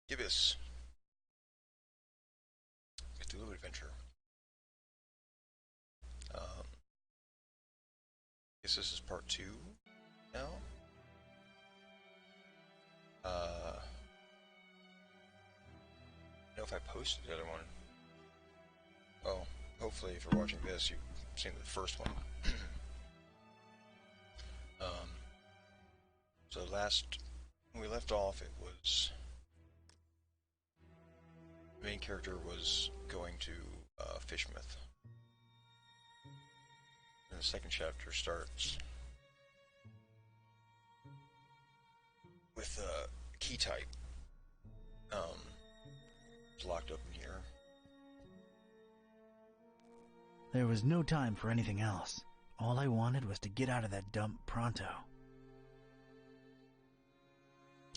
Gibbous. Cthulhu Adventure. Um, guess this is part 2 now. I don't know if I posted the other one. Well, hopefully if you're watching this, you've seen the first one. So last, when we left off, it was, the main character was going to Fishmouth. And the second chapter starts with a key type. It's locked up in here. There was no time for anything else. All I wanted was to get out of that dump pronto.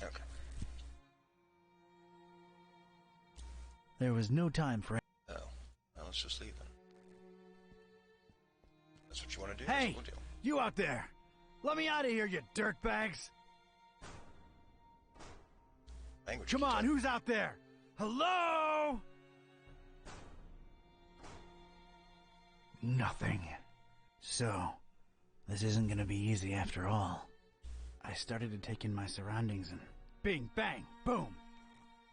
Okay. There was no time for... Oh, well, let's just leave then. That's what you want to do? Hey, we'll do. You out there! Let me out of here, you dirtbags! Language Come on, type. who's out there? Hello? Nothing. So, this isn't gonna be easy after all. I started to take in my surroundings and bing, bang, boom!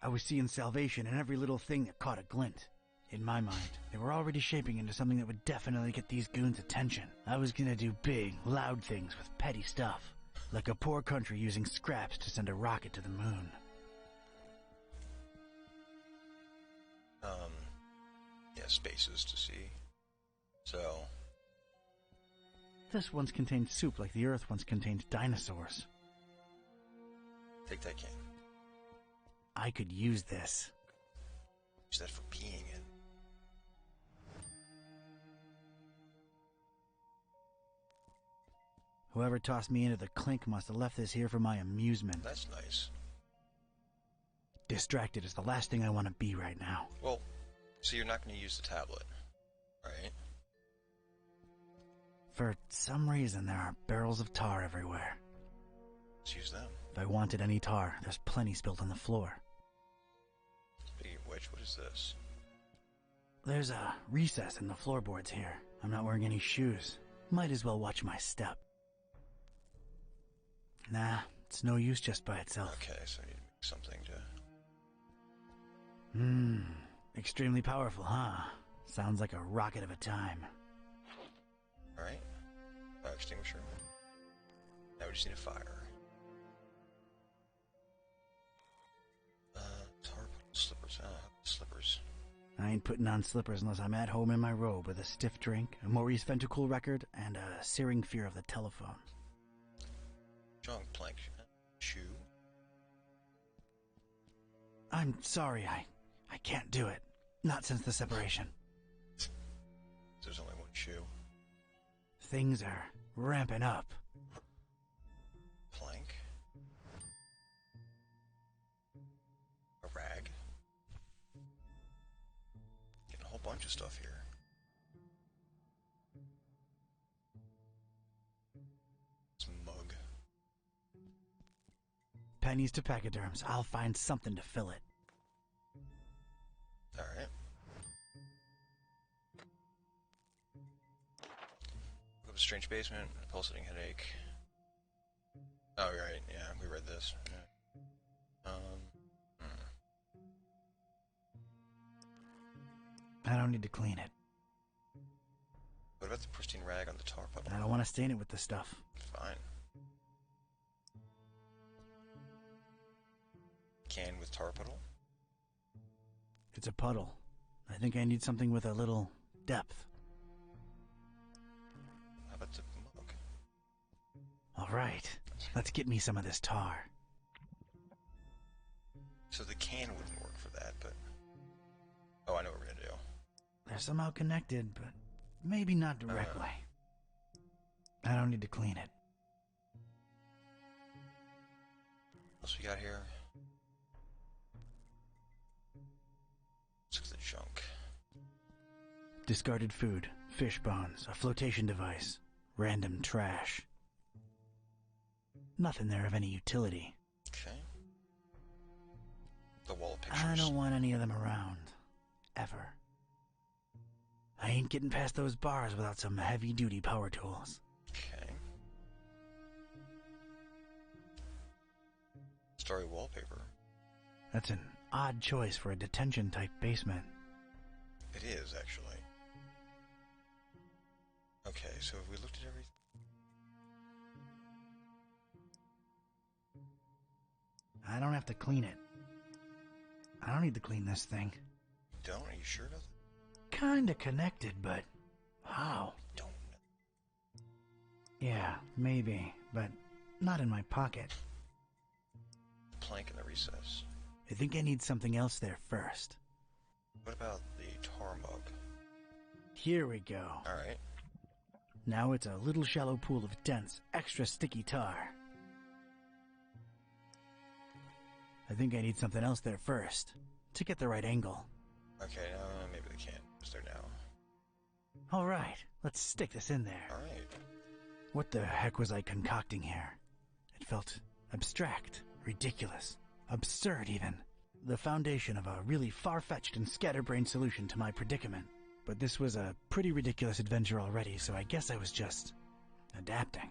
I was seeing salvation in every little thing that caught a glint. In my mind, they were already shaping into something that would definitely get these goons' attention. I was gonna do big, loud things with petty stuff, like a poor country using scraps to send a rocket to the moon. Yeah, spaces to see. So, This once contained soup like the Earth once contained dinosaurs. take that can. I could use this. Use that for peeing in. Whoever tossed me into the clink must have left this here for my amusement. That's nice. Distracted is the last thing I want to be right now. Well, so you're not going to use the tablet, right? For some reason, there are barrels of tar everywhere. Let's use them. If I wanted any tar, there's plenty spilled on the floor. Speaking of which, what is this? There's a recess in the floorboards here. I'm not wearing any shoes. Might as well watch my step. Nah, it's no use just by itself. Okay, so I need to make something to... Extremely powerful, huh? Sounds like a rocket of a time. Alright. Fire extinguisher. Now we just need a fire. Tar puddle slippers. Slippers. I ain't putting on slippers unless I'm at home in my robe with a stiff drink, a Maurice Ventacool record, and a searing fear of the telephone. Junk plank. Shoe. I'm sorry, I can't do it. Not since the separation. There's only one shoe. Things are ramping up. Plank. A rag. Getting a whole bunch of stuff here. This mug. Pennies to pachyderms. I'll find something to fill it. Alright. Look up a strange basement, a pulsating headache. Oh, right, yeah, we read this. Yeah. I don't need to clean it. What about the pristine rag on the tar puddle? I don't want to stain it with the stuff. Fine. Can with tar puddle? It's a puddle. I think I need something with a little depth. How about the mug? All right, let's get me some of this tar. So the can wouldn't work for that, but... Oh, I know what we're gonna do. They're somehow connected, but maybe not directly. I don't need to clean it. What else we got here? Let's look at the junk. Discarded food, fish bones, a flotation device, random trash. Nothing there of any utility. Okay. The wall pictures. I don't want any of them around. Ever. I ain't getting past those bars without some heavy-duty power tools. Okay. Story wallpaper. That's an odd choice for a detention-type basement. It is, actually. Okay, so have we looked at everything? I don't have to clean it. I don't need to clean this thing. Don't? Are you sure about that? Kinda connected, but how? Don't know. Yeah, maybe, but not in my pocket. Plank in the recess. I think I need something else there first. What about the tar mug? Here we go. Alright. Now it's a little shallow pool of dense, extra sticky tar. I think I need something else there first, to get the right angle. Okay, maybe they can't. It's there now. Alright, let's stick this in there. Alright. What the heck was I concocting here? It felt abstract, ridiculous, absurd even. The foundation of a really far-fetched and scatterbrained solution to my predicament. But this was a pretty ridiculous adventure already, so I guess I was just adapting.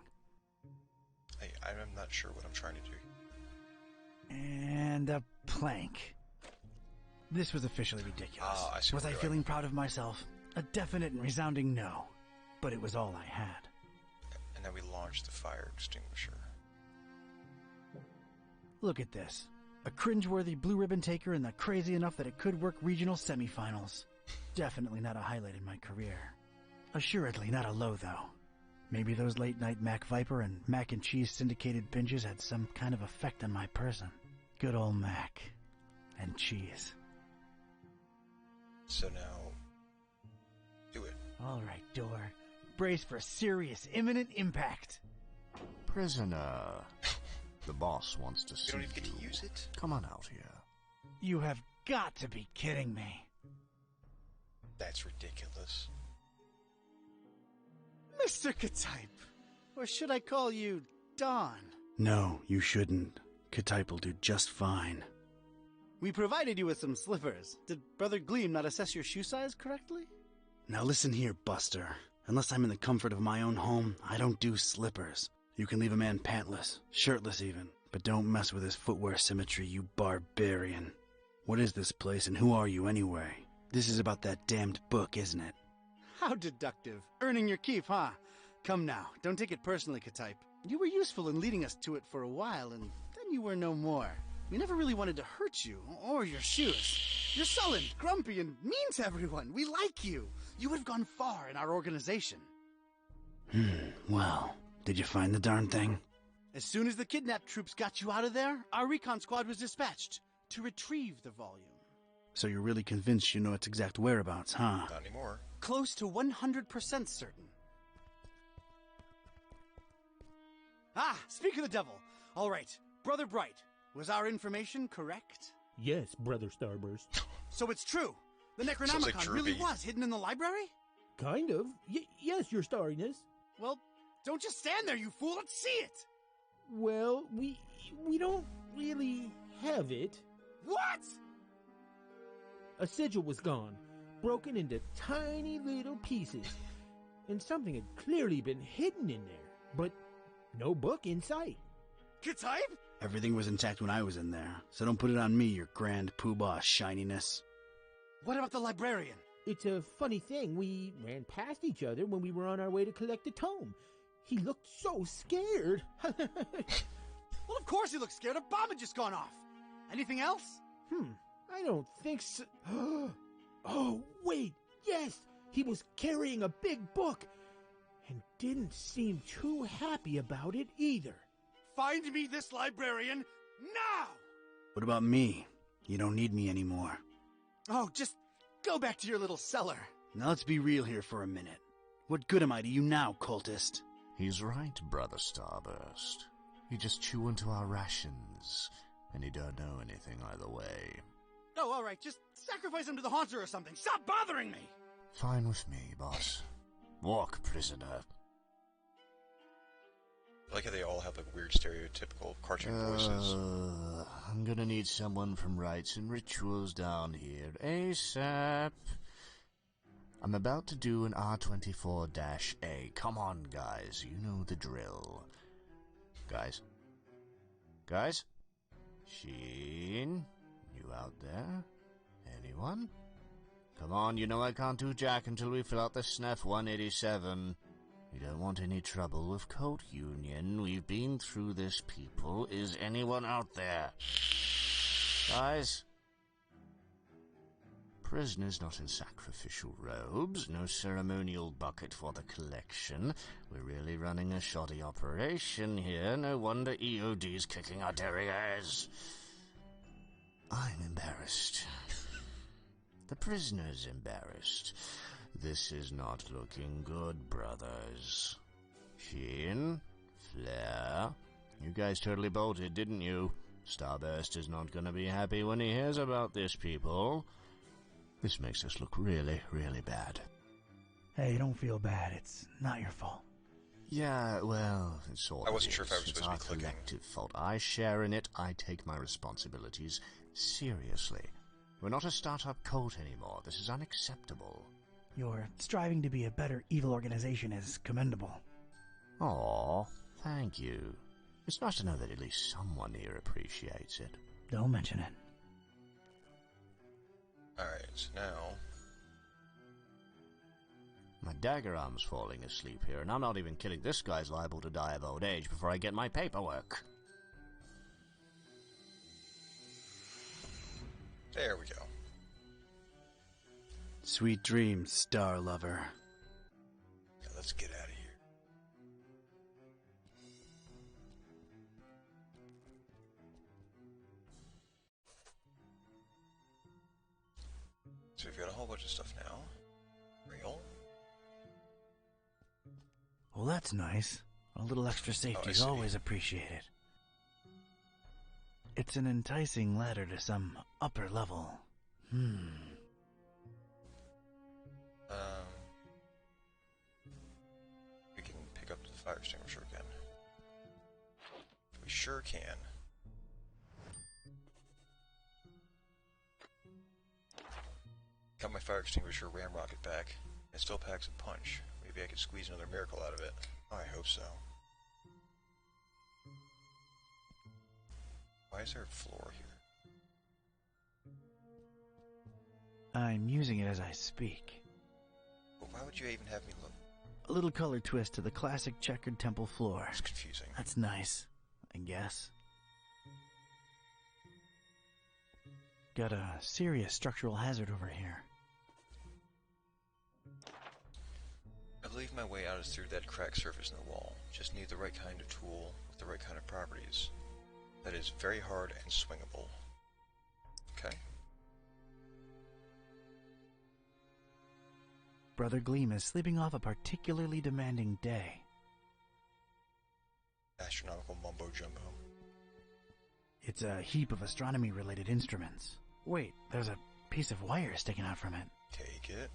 I'm not sure what I'm trying to do. And a plank. This was officially ridiculous. I see Was where I you're feeling at. proud of myself? A definite and resounding no. But it was all I had. And then we launched the fire extinguisher. Look at this. A cringeworthy blue ribbon taker and the crazy enough that it could work regional semifinals. Definitely not a highlight in my career. Assuredly not a low, though. Maybe those late-night Mac Viper and mac and cheese syndicated binges had some kind of effect on my person. Good old mac and cheese. So now, do it. All right, door. Brace for serious, imminent impact. Prisoner. The boss wants to see You don't even get you. to use it? Come on out here. You have got to be kidding me. That's ridiculous. Mr. Katype. Or should I call you Don? No, you shouldn't. Katype will do just fine. We provided you with some slippers. Did Brother Gleam not assess your shoe size correctly? Now listen here, Buster. Unless I'm in the comfort of my own home, I don't do slippers. You can leave a man pantless, shirtless even, but don't mess with his footwear symmetry, you barbarian. What is this place, and who are you anyway? This is about that damned book, isn't it? How deductive. Earning your keep, huh? Come now, don't take it personally, Katype. You were useful in leading us to it for a while, and then you were no more. We never really wanted to hurt you, or your shoes. You're sullen, grumpy, and mean to everyone. We like you. You would have gone far in our organization. Well, did you find the darn thing? As soon as the kidnap troops got you out of there, our recon squad was dispatched to retrieve the volume. So you're really convinced you know its exact whereabouts, huh? Not anymore. Close to 100% certain. Ah, speak of the devil. All right, Brother Bright, was our information correct? Yes, Brother Starburst. So it's true. The Sounds like Necronomicon really Droopy. was hidden in the library? Kind of. Yes, Your Starriness. Well, don't just stand there, you fool. Let's see it. Well, we don't really have it. What? A sigil was gone, broken into tiny little pieces, and something had clearly been hidden in there, but no book in sight. Katype? Everything was intact when I was in there, so don't put it on me, your grand poobah shininess. What about the librarian? It's a funny thing. We ran past each other when we were on our way to collect the tome. He looked so scared. Well, of course he looks scared. A bomb had just gone off. Anything else? I don't think so. Oh, wait. Yes, he was carrying a big book and didn't seem too happy about it either. Find me this librarian now! What about me? You don't need me anymore. Oh, just go back to your little cellar. Now let's be real here for a minute. What good am I to you now, cultist? He's right, Brother Starburst. He just chew into our rations, and he don't know anything either way. Oh, all right. Just sacrifice him to the haunter or something. Stop bothering me! Fine with me, boss. Walk, prisoner. I like how they all have like weird stereotypical cartoon voices. I'm gonna gonna need someone from rites and rituals down here ASAP. I'm about to do an R24-A. Come on, guys. You know the drill. Guys? Guys? Sheen? You out there? Anyone? Come on, you know I can't do jack until we fill out the SNF 187. You don't want any trouble with Cult Union. We've been through this, people. Is anyone out there? Guys? Prisoners not in sacrificial robes, no ceremonial bucket for the collection. We're really running a shoddy operation here. No wonder EOD's kicking our derrieres. I'm embarrassed. The prisoner's embarrassed. This is not looking good, brothers. Sheen? Flair? You guys totally bolted, didn't you? Starburst is not gonna be happy when he hears about this, people. This makes us look really, really bad. Hey, don't feel bad. It's not your fault. Yeah, well, it's sort of. I wasn't sure if I was It's supposed to our be clicking. collective fault. I share in it. I take my responsibilities seriously. We're not a startup cult anymore. This is unacceptable. Your striving to be a better evil organization is commendable. Aw, thank you. It's nice to know that at least someone here appreciates it. Don't mention it. Alright, so now... My dagger arm's falling asleep here, and I'm not even kidding. This guy's liable to die of old age before I get my paperwork. There we go. Sweet dreams, star lover. Yeah, let's get out of here. So we've got a whole bunch of stuff now. Real? Well, that's nice. A little extra safety is see. always appreciated. It's an enticing ladder to some upper level. We can pick up the fire extinguisher again. We sure can. Got my fire extinguisher ram rocket back. It still packs a punch. Maybe I could squeeze another miracle out of it. I hope so. Why is there a floor here? I'm using it as I speak. Well, why would you even have me look? A little color twist to the classic checkered temple floor. It's confusing. That's nice, I guess. Got a serious structural hazard over here. I believe my way out is through that cracked surface in the wall. Just need the right kind of tool with the right kind of properties. That is very hard and swingable. Okay. Brother Gleam is sleeping off a particularly demanding day. Astronomical mumbo jumbo. It's a heap of astronomy-related instruments. Wait, there's a piece of wire sticking out from it. Take it.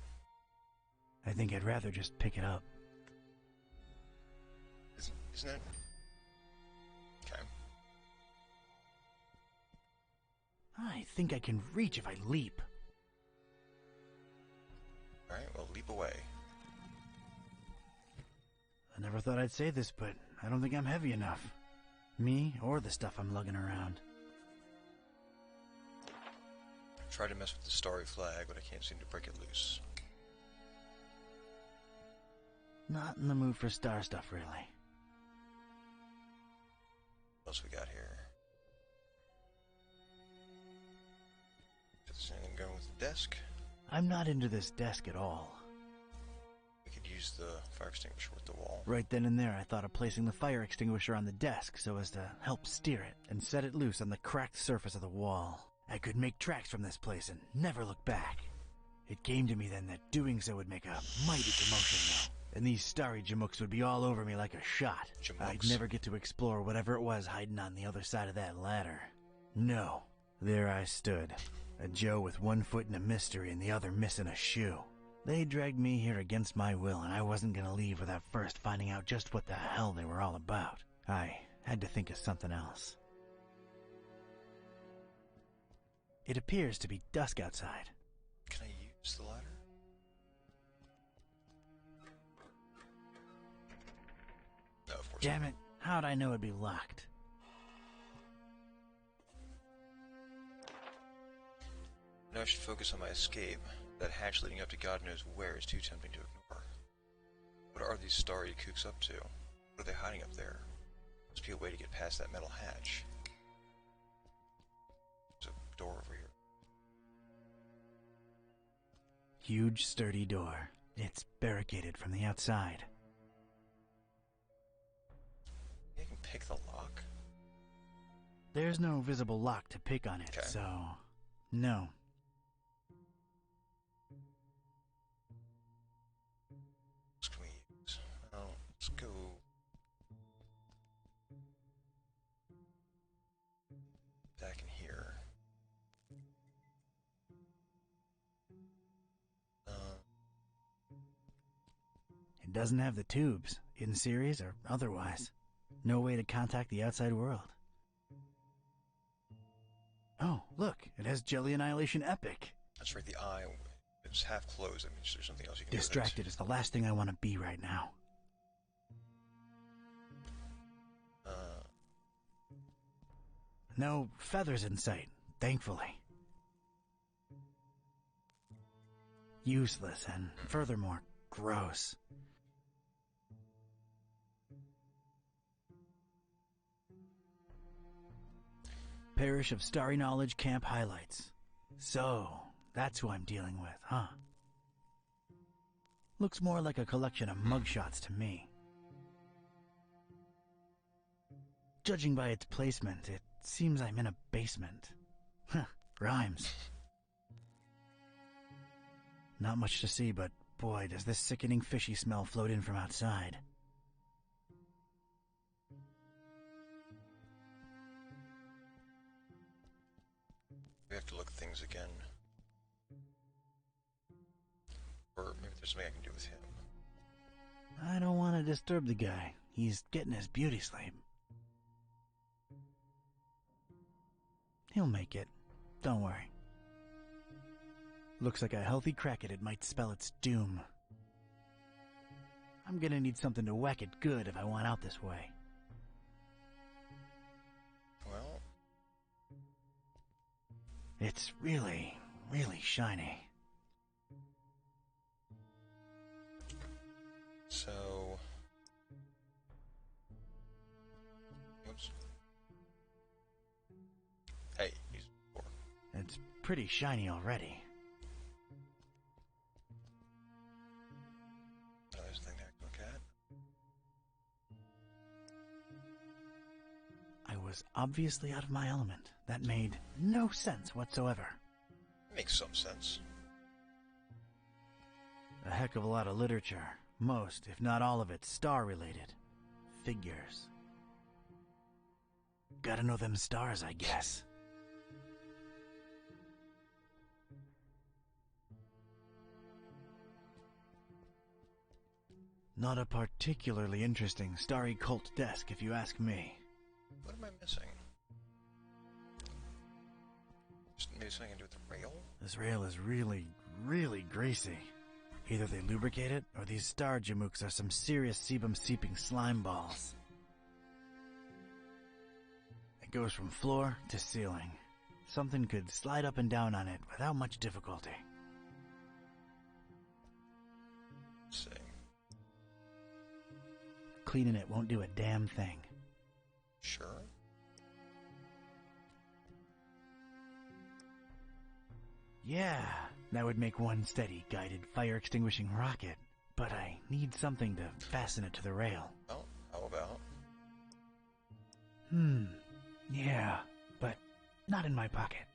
I think I'd rather just pick it up. Isn't it? Okay. I think I can reach if I leap. Alright, well, leap away. I never thought I'd say this, but I don't think I'm heavy enough. Me or the stuff I'm lugging around. I tried to mess with the starry flag, but I can't seem to break it loose. Not in the mood for star stuff, really. What else we got here? If there's anything going with the desk, I'm not into this desk at all. we could use the fire extinguisher with the wall. Right then and there, I thought of placing the fire extinguisher on the desk so as to help steer it and set it loose on the cracked surface of the wall. I could make tracks from this place and never look back. It came to me then that doing so would make a mighty commotion, though. And these starry jamooks would be all over me like a shot. I'd Jamooks? never get to explore whatever it was hiding on the other side of that ladder. No. There I stood. A Joe with one foot in a mystery and the other missing a shoe. They dragged me here against my will, and I wasn't gonna leave without first finding out just what the hell they were all about. I had to think of something else. It appears to be dusk outside. Can I use the ladder? No, of course Damn not. it, how'd I know it'd be locked? Now I should focus on my escape. That hatch leading up to God knows where is too tempting to ignore. What are these starry kooks up to? What are they hiding up there? Must be a way to get past that metal hatch. There's a door over here. Huge, sturdy door. It's barricaded from the outside. I can pick the lock. There's no visible lock to pick on it, Okay. so... no. What can we use? Oh, let's go. Back in here. It doesn't have the tubes, in series or otherwise. No way to contact the outside world. Oh, look, it has Jelly Annihilation Epic. That's right, the eye. It's half closed. That means there's something else you can Distracted is the last thing I want to be right now. do with it. No feathers in sight, thankfully. Useless and, furthermore, gross. Parish of Starry Knowledge Camp highlights. So, that's who I'm dealing with, huh? Looks more like a collection of mugshots to me. Judging by its placement, it seems I'm in a basement. Huh, rhymes. Not much to see, but boy, does this sickening fishy smell float in from outside. We have to look at things again. Or maybe there's something I can do with him. I don't want to disturb the guy. He's getting his beauty sleep. He'll make it. Don't worry. Looks like a healthy crack at it might spell its doom. I'm gonna need something to whack it good if I want out this way. Well, It's really, really shiny. so... Oops. Hey, he's poor. It's pretty shiny already. Oh, there's a thing there I can look at. I was obviously out of my element. That made no sense whatsoever. Makes some sense. A heck of a lot of literature. Most, if not all of it, star-related. Figures. Gotta know them stars, I guess. Not a particularly interesting starry cult desk, if you ask me. What am I missing? Just maybe something I can do with the rail? This rail is really, really greasy. Either they lubricate it, or these star jamooks are some serious sebum-seeping slime balls. It goes from floor to ceiling. Something could slide up and down on it without much difficulty. Let's see. Cleaning it won't do a damn thing. Sure. Yeah, that would make one steady, guided, fire-extinguishing rocket. But I need something to fasten it to the rail. Well, how about... Yeah, but not in my pocket.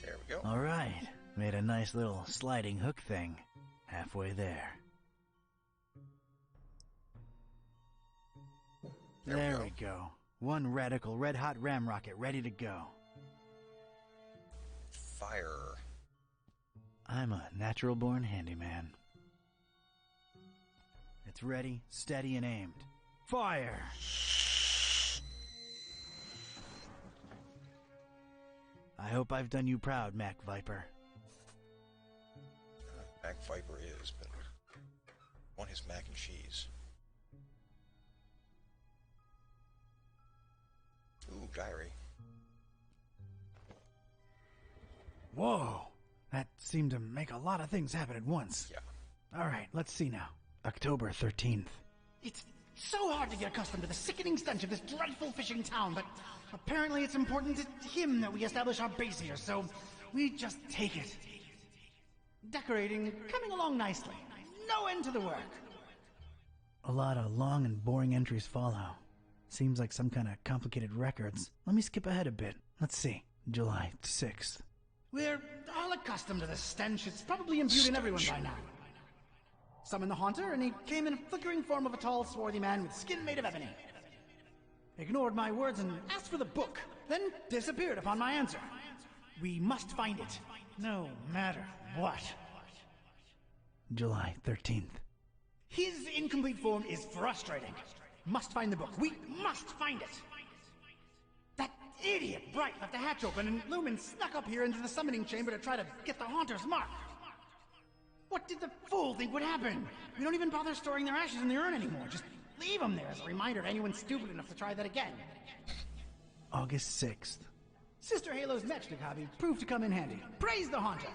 There we go. All right, made a nice little sliding hook thing. Halfway there. There we go. One radical red-hot ram rocket ready to go. Fire. I'm a natural-born handyman. It's ready, steady, and aimed. Fire! I hope I've done you proud, Mac Viper. Mac Viper is, but I want his mac and cheese. Ooh, diary. Whoa! That seemed to make a lot of things happen at once. Yeah. Alright, let's see now. October 13th. It's so hard to get accustomed to the sickening stench of this dreadful fishing town, but apparently it's important to him that we establish our base here, so we just take it. Decorating coming along nicely. No end to the work. A lot of long and boring entries follow. Seems like some kind of complicated records. Let me skip ahead a bit. Let's see. July 6th. We're all accustomed to the stench. It's probably imbued in everyone by now. Summoned the Haunter, and he came in a flickering form of a tall, swarthy man with skin made of ebony. Ignored my words and asked for the book, then disappeared upon my answer. We must find it, no matter what. July 13th. His incomplete form is frustrating. Must find the book. We must find it. That idiot Bright left the hatch open, and Lumen snuck up here into the summoning chamber to try to get the Haunter's mark. What did the fool think would happen? We don't even bother storing their ashes in the urn anymore. Just leave them there as a reminder to anyone stupid enough to try that again. August 6th. Sister Halo's matchstick hobby proved to come in handy. Praise the Haunter!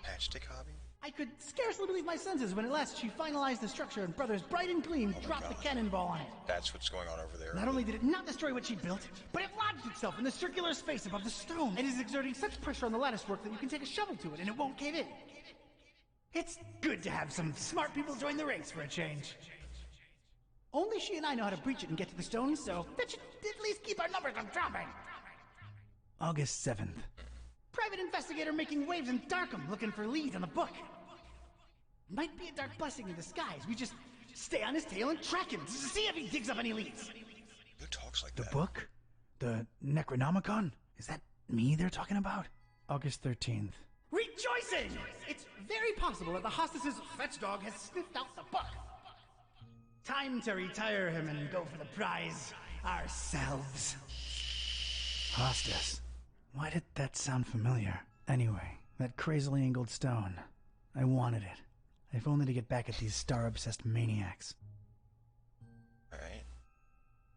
Matchstick hobby? I could scarcely believe my senses when at last she finalized the structure and Brothers Bright and Gleam dropped the cannonball on it. That's what's going on over there. Not only did it not destroy what she built, but it lodged itself in the circular space above the stone and is exerting such pressure on the latticework that you can take a shovel to it and it won't cave in. It's good to have some smart people join the ranks for a change. Only she and I know how to breach it and get to the stone, so that should at least keep our numbers from dropping. August 7th. Private investigator making waves in Darkham looking for leads on the book. Might be a dark blessing in disguise. We just stay on his tail and track him to see if he digs up any leads. Who talks like The that? book? The Necronomicon? Is that me they're talking about? August 13th. Rejoicing! It's very possible that the hostess's fetch dog has sniffed out the book. Time to retire him and go for the prize ourselves. Hostess. Why did that sound familiar? Anyway, that crazily angled stone. I wanted it. If only to get back at these star-obsessed maniacs. Alright.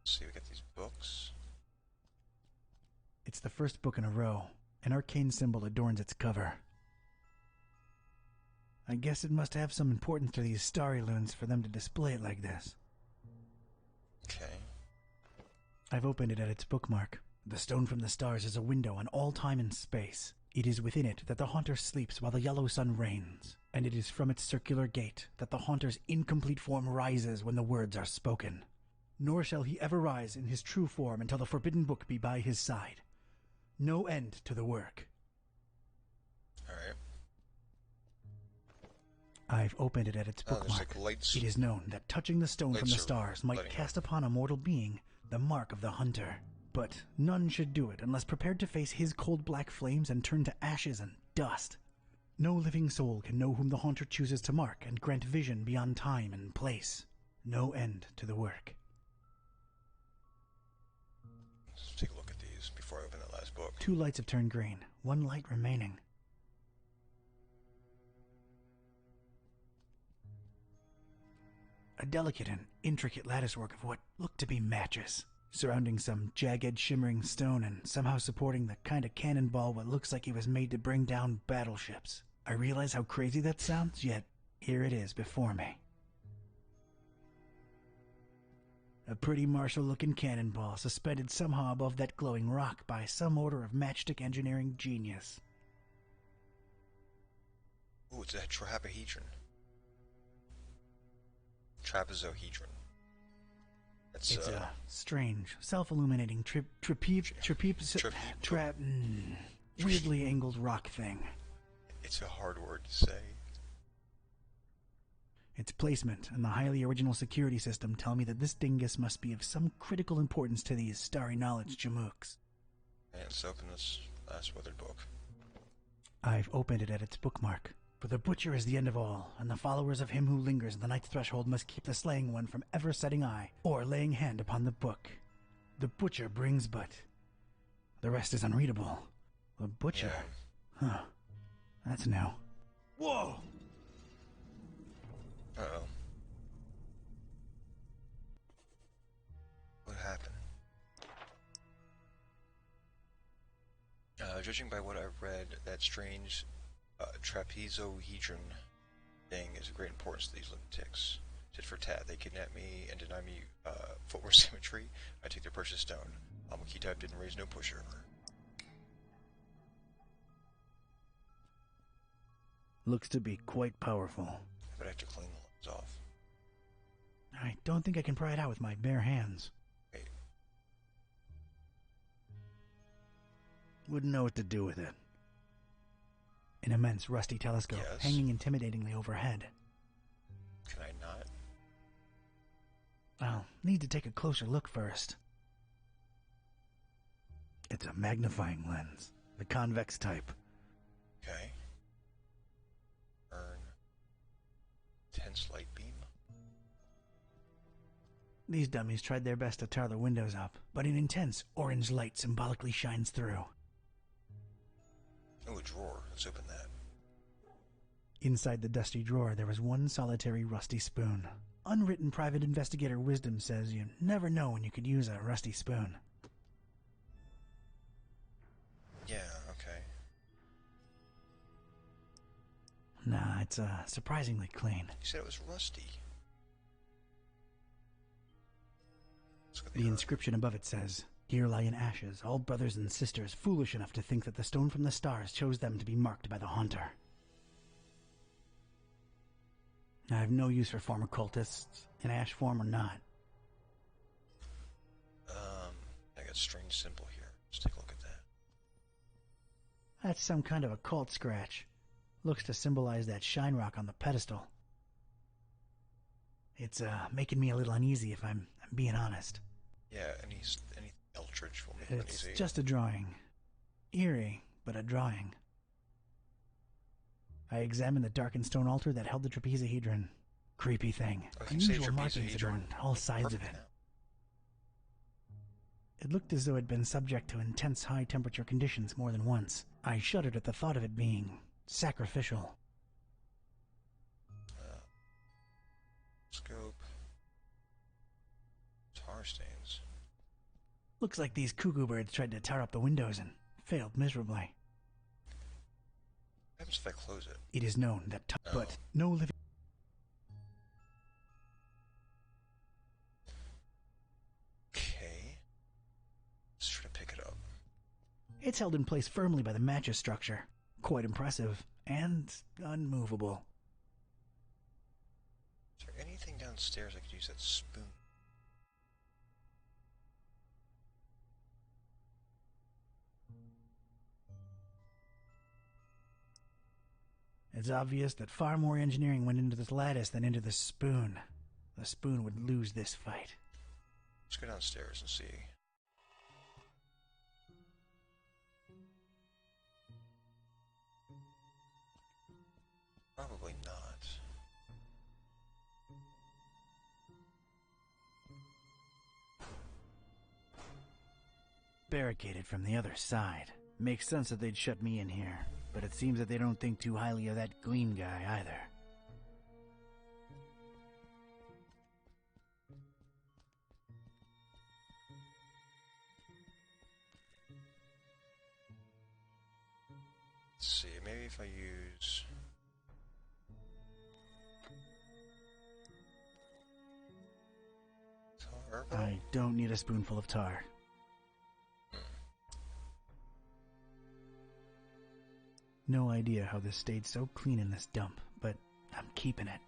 Let's see, we got these books. It's the first book in a row. An arcane symbol adorns its cover. I guess it must have some importance to these starry loons for them to display it like this. Okay. I've opened it at its bookmark. The stone from the stars is a window on all time and space. It is within it that the Haunter sleeps while the yellow sun reigns, and it is from its circular gate that the Haunter's incomplete form rises when the words are spoken. Nor shall he ever rise in his true form until the forbidden book be by his side. No end to the work. Alright. I've opened it at its Oh, there's bookmark. like lights. It is known that touching the stone from the Lights are stars might lighting cast upon a mortal being the mark of the Hunter. But none should do it unless prepared to face his cold black flames and turn to ashes and dust. No living soul can know whom the Haunter chooses to mark and grant vision beyond time and place. No end to the work. Let's take a look at these before I open that last book. 2 lights have turned green, 1 light remaining. A delicate and intricate latticework of what looked to be matches, surrounding some jagged, shimmering stone and somehow supporting the kind of cannonball what looks like it was made to bring down battleships. I realize how crazy that sounds, yet here it is before me. A pretty martial-looking cannonball suspended somehow above that glowing rock by some order of matchstick engineering genius. Ooh, it's a tetrahedron. Trapezohedron. It's a strange, self-illuminating weirdly angled rock thing. It's a hard word to say. Its placement and the highly original security system tell me that this dingus must be of some critical importance to these starry knowledge jamooks. And let's open this last weathered book. I've opened it at its bookmark. For the butcher is the end of all, and the followers of him who lingers at the night's threshold must keep the slaying one from ever setting eye, or laying hand upon the book. The butcher brings but... The rest is unreadable. A butcher. Yeah. Huh. That's new. Whoa! Uh-oh. What happened? Judging by what I've read, that strange trapezohedron thing is of great importance to these lunatics. Tit for tat, they kidnap me and deny me footwear symmetry. I take their precious stone. Almaki type didn't raise no pushover. Looks to be quite powerful. But I have to clean the lens off. I don't think I can pry it out with my bare hands. Wait. Wouldn't know what to do with it. An immense rusty telescope Yes. hanging intimidatingly overhead. Can I not? I'll need to take a closer look first. It's a magnifying lens, the convex type. Okay. Burn. Tense light beam. These dummies tried their best to tar the windows up, but an intense orange light symbolically shines through. Oh, a drawer. Let's open that. Inside the dusty drawer, there was one solitary rusty spoon. Unwritten private investigator wisdom says you never know when you could use a rusty spoon. Yeah, okay. Nah, it's surprisingly clean. You said it was rusty. Let's look at The inscription above it says, "Here lie in ashes all brothers and sisters foolish enough to think that the stone from the stars chose them to be marked by the Haunter." I have no use for former cultists, in ash form or not. I got a strange symbol here. Let's take a look at that. That's some kind of a cult scratch. Looks to symbolize that shine rock on the pedestal. It's making me a little uneasy if I'm being honest. Yeah, any eldritch will make it It's easy. just a drawing. Eerie, but a drawing. I examined the darkened stone altar that held the trapezohedron. Creepy thing. I can say Unusual markings trapezohedron. adorned all sides of Perfect it. now. It looked as though it had been subject to intense high-temperature conditions more than once. I shuddered at the thought of it being sacrificial. Scope. Tar stains. Looks like these cuckoo birds tried to tar up the windows and failed miserably. What happens if I close it? It is known that Oh. but no living... Okay. Let's try to pick it up. It's held in place firmly by the mattress structure. Quite impressive and unmovable. Is there anything downstairs I could use that spoon? It's obvious that far more engineering went into this lattice than into this spoon. The spoon would lose this fight. Let's go downstairs and see. Probably not. Barricaded from the other side. Makes sense that they'd shut me in here, but it seems that they don't think too highly of that Gleam guy either. Let's see, maybe if I use... tar? I don't need a spoonful of tar. No idea how this stayed so clean in this dump, but I'm keeping it.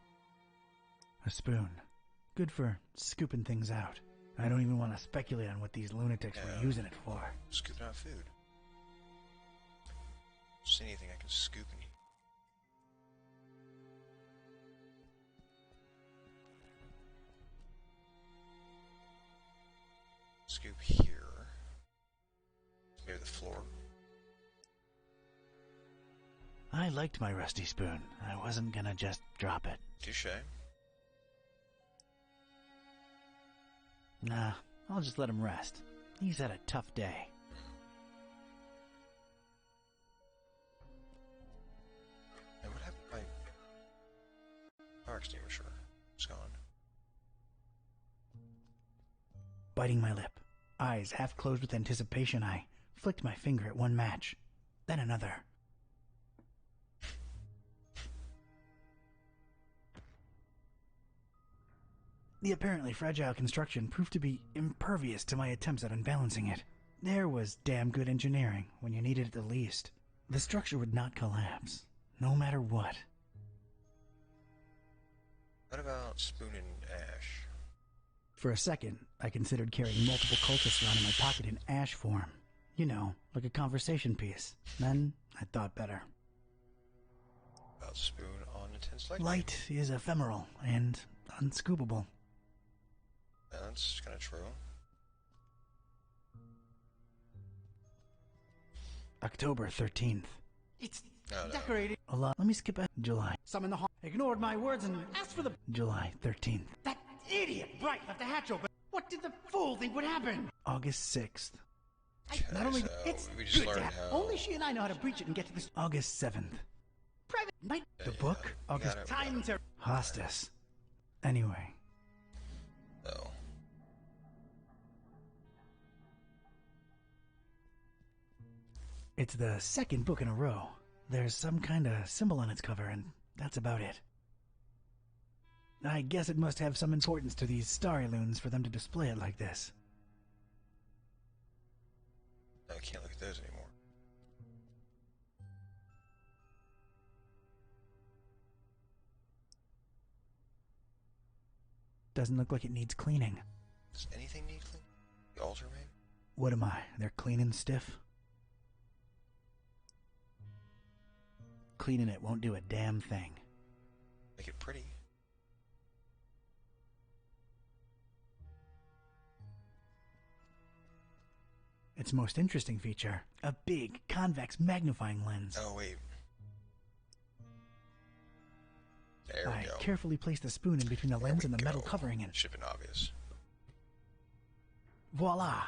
A spoon. Good for scooping things out. I don't even want to speculate on what these lunatics Yeah. were using it for. Scooping out food. See anything I can scoop and eat. Scoop here. Maybe the floor. I liked my rusty spoon. I wasn't gonna just drop it. Touche. Nah, I'll just let him rest. He's had a tough day. extinguisher. It's gone. Biting my lip, eyes half closed with anticipation, I flicked my finger at one match, then another. The apparently fragile construction proved to be impervious to my attempts at unbalancing it. There was damn good engineering when you needed it the least. The structure would not collapse, no matter what. What about Spoon and Ash? For a second, I considered carrying multiple cultists around in my pocket in ash form. You know, like a conversation piece. Then, I thought better. About Spoon on intense light? Light is ephemeral and unscoopable. Yeah, that's kind of true. October 13th. It's Oh, no. decorated. A lot. Let me skip ahead. July. Some in the hall ignored my words and asked for the... July 13th. That idiot Bright left the hatch open. What did the fool think would happen? August 6th. Not only... So, It's we just good learned to have. how... Only she and I know how to breach it and get to this August 7th. private night. The book? we August. got it. Time to... Hostis. Anyway. Oh. It's the second book in a row. There's some kind of symbol on its cover, and that's about it. I guess it must have some importance to these starry loons for them to display it like this. I can't look at those anymore. Doesn't look like it needs cleaning. Does anything need cleaning? The altar, maybe? What am I? They're clean and stiff? Cleaning it won't do a damn thing. Make it pretty. Its most interesting feature, a big, convex magnifying lens. Oh, wait. There I we go. carefully placed the spoon in between the There lens we and the metal go. covering and Should have been obvious. voila!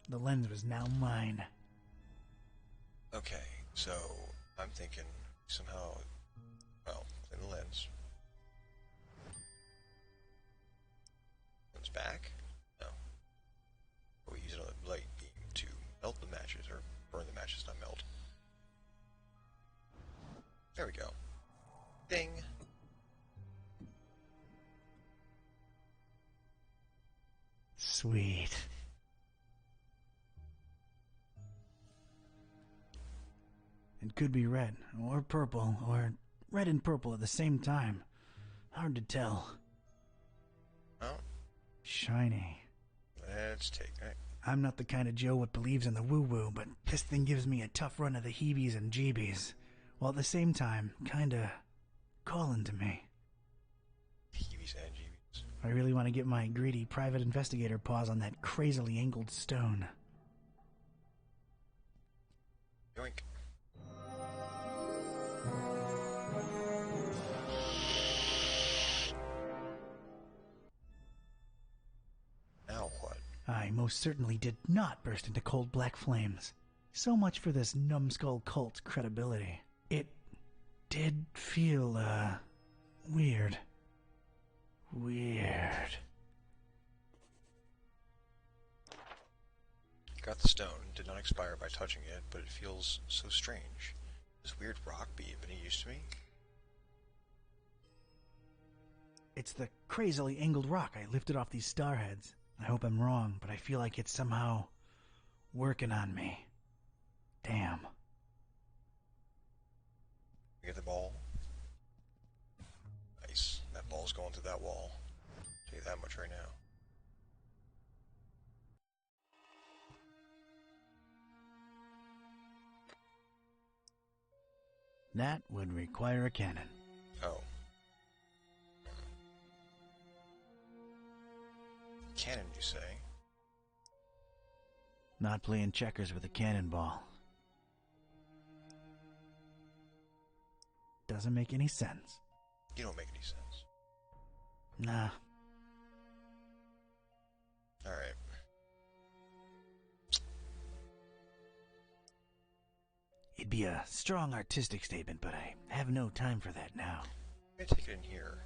The lens was now mine. Okay, so I'm thinking somehow, well, clean the lens. Lens back? No. We use a light beam to melt the matches, or burn the matches, not melt. There we go. Ding! Sweet. It could be red, or purple, or red and purple at the same time. Hard to tell. Well, Shiny. let's take it. I'm not the kind of Joe what believes in the woo-woo, but this thing gives me a tough run of the heebies and jeebies, while at the same time, kinda calling to me. Heebies and jeebies. I really want to get my greedy private investigator paws on that crazily angled stone. Yoink. Now what? I most certainly did not burst into cold black flames. So much for this numbskull cult's credibility. It did feel, weird. Weird. Got the stone. Did not expire by touching it, but it feels so strange. This weird rock be of any use to me? It's the crazily angled rock I lifted off these starheads. I hope I'm wrong, but I feel like it's somehow working on me. Damn. You get the ball? Nice. That ball's going through that wall. Tell you that much right now. That would require a cannon. Oh. Cannon, you say? Not playing checkers with a cannonball. Doesn't make any sense. You don't make any sense. Nah. Alright. It'd be a strong artistic statement, but I have no time for that now. I'm gonna take it in here.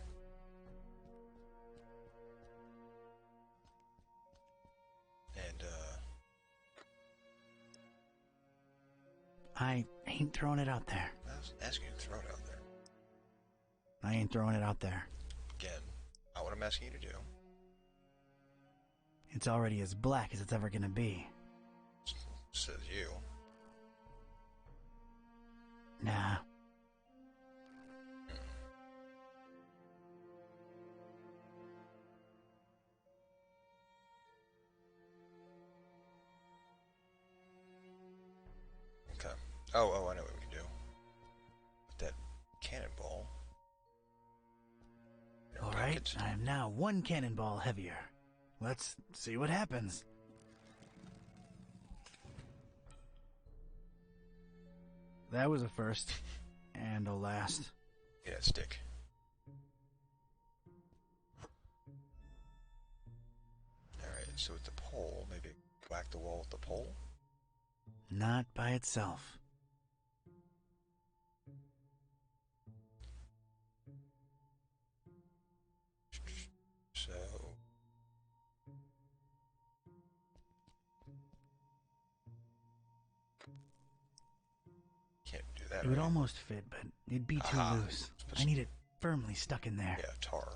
I ain't throwing it out there. I was asking you to throw it out there. I ain't throwing it out there. Again, not what I'm asking you to do. It's already as black as it's ever gonna be. Says you. Nah. Okay. Oh, I know what we can do. With that cannonball. Alright, I am now 1 cannonball heavier. Let's see what happens. That was a first. And a last. Yeah, stick. Alright, so with the pole, maybe whack the wall with the pole? Not by itself. So... Can't do that, It would right? almost fit, but it'd be too loose. I need it firmly stuck in there. Yeah, tar.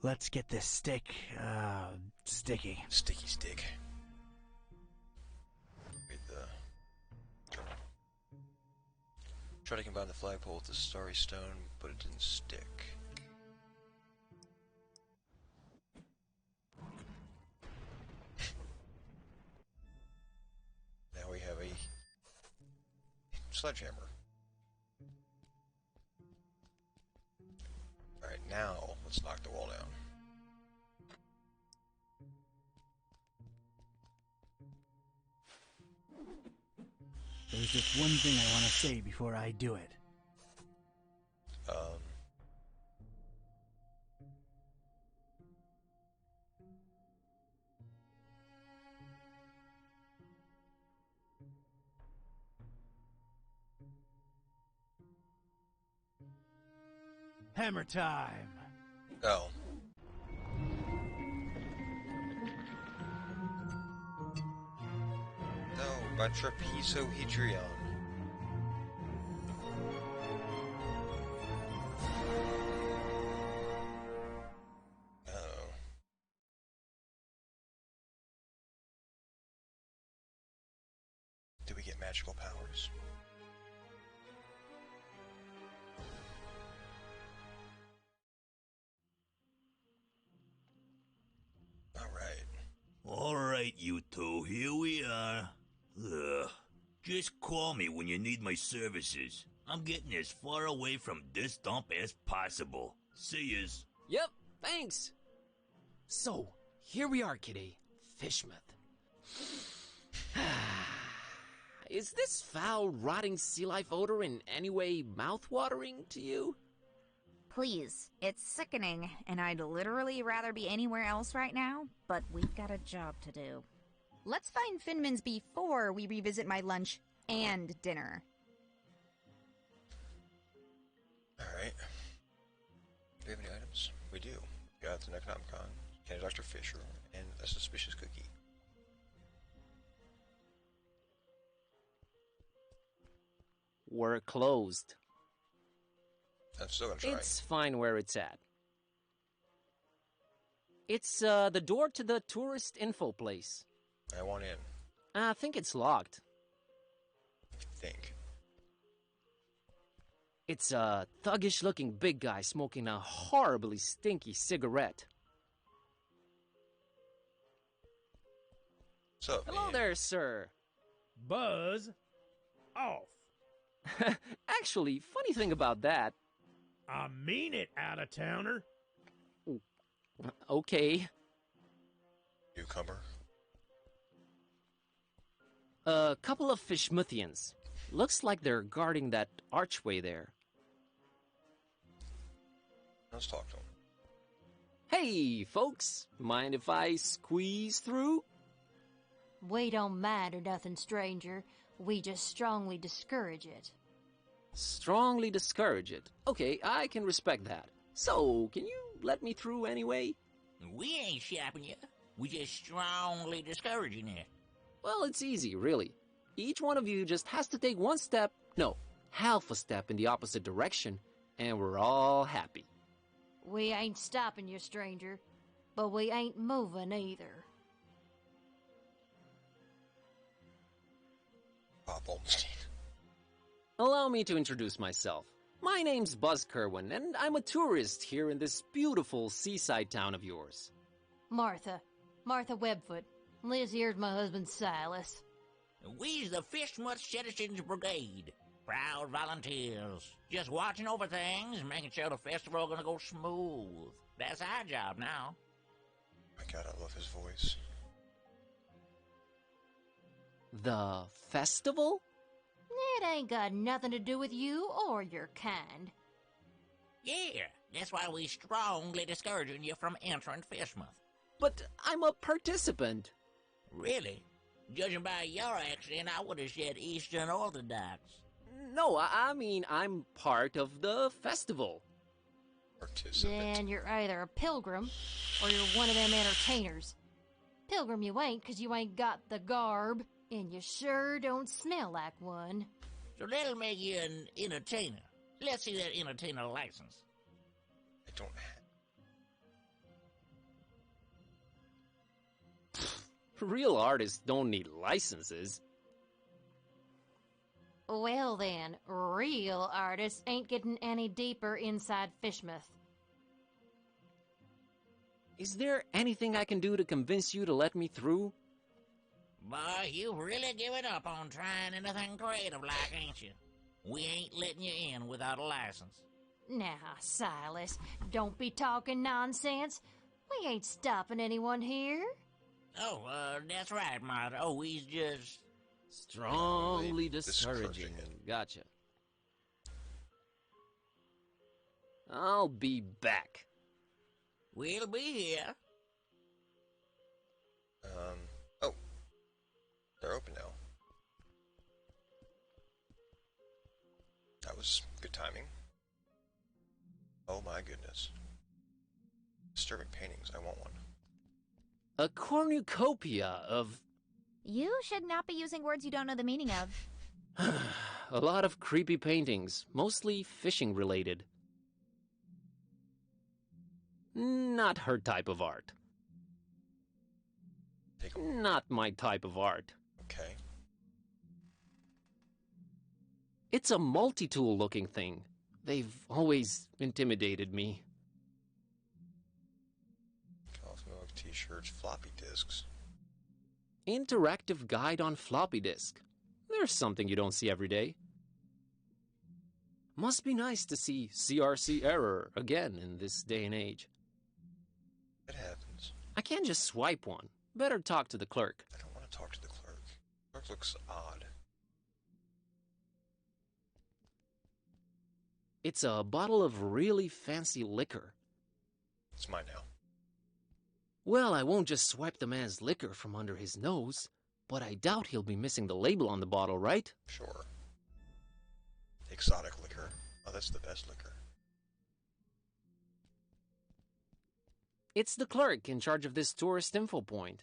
Let's get this stick, sticky. Sticky stick. Read the journal. Try to combine the flagpole with the starry stone, but it didn't stick. Now we have a sledgehammer. Alright, now let's knock the wall down. There's just one thing I want to say before I do it. Hammer time! Oh. No, my trapezohedrion. Uh-oh. Do we get magical powers? Alright, you two, here we are. Ugh. Just call me when you need my services. I'm getting as far away from this dump as possible. See yous. Yep, thanks. So, here we are, Kitty. Fishmouth. Is this foul, rotting sea life odor in any way mouth-watering to you? Please, it's sickening, and I'd literally rather be anywhere else right now, but we've got a job to do. Let's find Finman's before we revisit my lunch and dinner. Alright. Do we have any items? We do. We got the Necronomicon, and Dr. Fisher, and a suspicious cookie. We're closed. I'm still gonna try. It's fine where it's at. It's, the door to the tourist info place. I want in. I think it's locked. I think. It's a thuggish-looking big guy smoking a horribly stinky cigarette. What's up, Hello man? there, sir. Buzz off. Actually, funny thing about that. I mean it, out-of-towner. Okay. Newcomer. A couple of Fishmouthians. Looks like they're guarding that archway there. Let's talk to him. Hey, folks. Mind if I squeeze through? We don't mind or nothing, stranger. We just strongly discourage it. Strongly discourage it. Okay, I can respect that. So, can you let me through anyway? We ain't shopping you. We just strongly discouraging you. Well, it's easy, really. Each one of you just has to take one step, no, half a step in the opposite direction, and we're all happy. We ain't stopping you, stranger, but we ain't moving either. Bob Olmstein. Allow me to introduce myself. My name's Buzz Kerwin, and I'm a tourist here in this beautiful seaside town of yours. Martha Webfoot. Liz here's my husband Silas. We's the Fishmuth Citizens Brigade. Proud volunteers. Just watching over things, making sure the festival gonna go smooth. That's our job now. My God, I love his voice. The festival? It ain't got nothing to do with you or your kind. Yeah, that's why we strongly discouraging you from entering Fishmuth. But I'm a participant. Really? Judging by your accent, I would have said Eastern Orthodox. No, I mean I'm part of the festival. Participant. Then you're either a pilgrim or you're one of them entertainers. Pilgrim you ain't, 'cause you ain't got the garb, and you sure don't smell like one. So that'll make you an entertainer. Let's see that entertainer license. I don't have... Real artists don't need licenses. Well then, real artists ain't getting any deeper inside Fishmuth. Is there anything I can do to convince you to let me through? Boy, you've really given up on trying anything creative like, ain't you? We ain't letting you in without a license. Now, Silas, don't be talking nonsense. We ain't stopping anyone here. Oh, that's right, Martha. Oh, we's just... Strongly discouraging. Discouraging it. Gotcha. I'll be back. We'll be here. Oh. They're open now. That was good timing. Oh my goodness. Disturbing paintings, I want one. A cornucopia of... You should not be using words you don't know the meaning of. a lot of creepy paintings, mostly fishing related. Not her type of art. Take 'em. Not my type of art. Okay. It's a multi-tool looking thing. They've always intimidated me. Coffee mug, t-shirts, floppy disks. Interactive guide on floppy disk. There's something you don't see every day. Must be nice to see CRC error again in this day and age. It happens. I can't just swipe one. Better talk to the clerk. I don't want to talk to the clerk. Clerk looks odd. It's a bottle of really fancy liquor. It's mine now. Well, I won't just swipe the man's liquor from under his nose, but I doubt he'll be missing the label on the bottle, right? Sure. Exotic liquor. Oh, that's the best liquor. It's the clerk in charge of this tourist info point.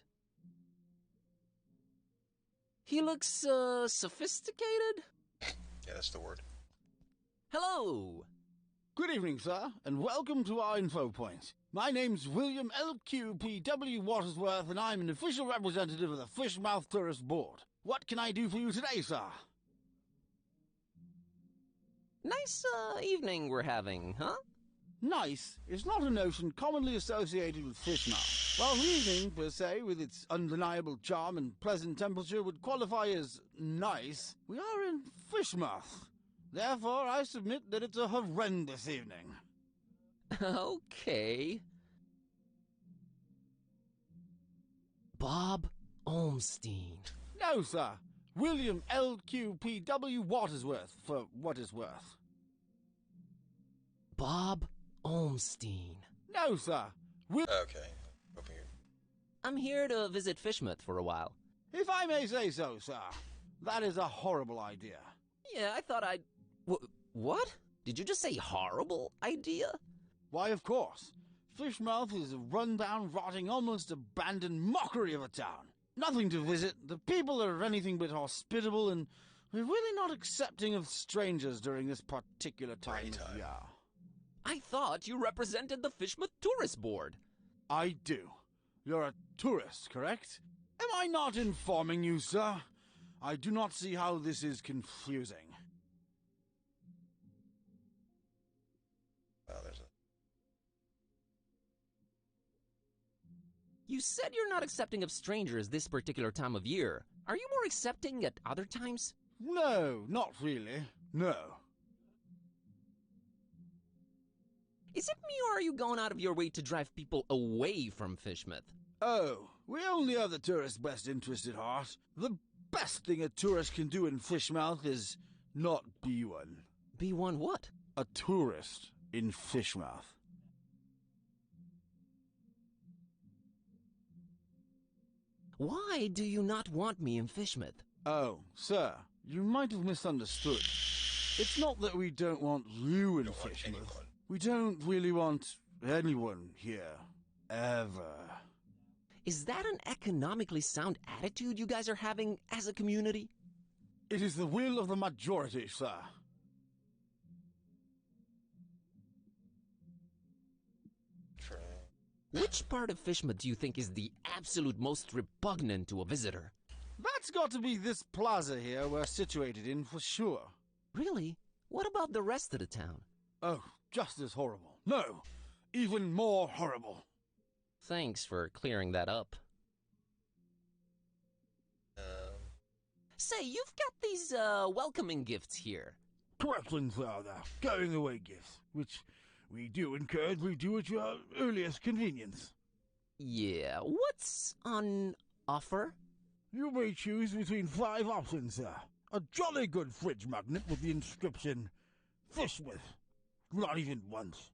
He looks, sophisticated? Yeah, that's the word. Hello! Good evening, sir, and welcome to our info point. My name's William LQPW Watersworth, and I'm an official representative of the Fishmouth Tourist Board. What can I do for you today, sir? Nice, evening we're having, huh? Nice is not a notion commonly associated with Fishmouth. While the evening, per se, with its undeniable charm and pleasant temperature, would qualify as nice, we are in Fishmouth. Therefore, I submit that it's a horrendous evening. Okay. Bob Olmstein. No, sir. William LQPW Watersworth, for what is worth. Bob Olmstein. No, sir. Okay. Hoping you... I'm here to visit Fishmuth for a while. If I may say so, sir, that is a horrible idea. Yeah, I thought I'd... What? Did you just say horrible idea? Why, of course. Fishmouth is a run-down, rotting, almost abandoned mockery of a town. nothing to visit. The people are anything but hospitable, and we're really not accepting of strangers during this particular time of year. I thought you represented the Fishmouth Tourist Board. I do. You're a tourist, correct? Am I not informing you, sir? I do not see how this is confusing. Well, there's a... You said you're not accepting of strangers this particular time of year. Are you more accepting at other times? No, not really. No. Is it me, or are you going out of your way to drive people away from Fishmouth? Oh, we only have the tourist's best interest at heart. The best thing a tourist can do in Fishmouth is not be one. Be one what? A tourist in Fishmouth. Why do you not want me in Fishmouth? Oh, sir, you might have misunderstood. It's not that we don't want you in Fishmouth. We don't really want anyone here. Ever. Is that an economically sound attitude you guys are having as a community? It is the will of the majority, sir. Which part of Fishmouth do you think is the absolute most repugnant to a visitor? That's got to be this plaza here we're situated in for sure. Really? What about the rest of the town? Oh, just as horrible. No, even more horrible. Thanks for clearing that up. Say, you've got these, welcoming gifts here. Corrections are the going away gifts, which we do encourage we do at your earliest convenience. Yeah, what's on offer? You may choose between 5 options, sir. A jolly good fridge magnet with the inscription, Fishmouth. Not even once.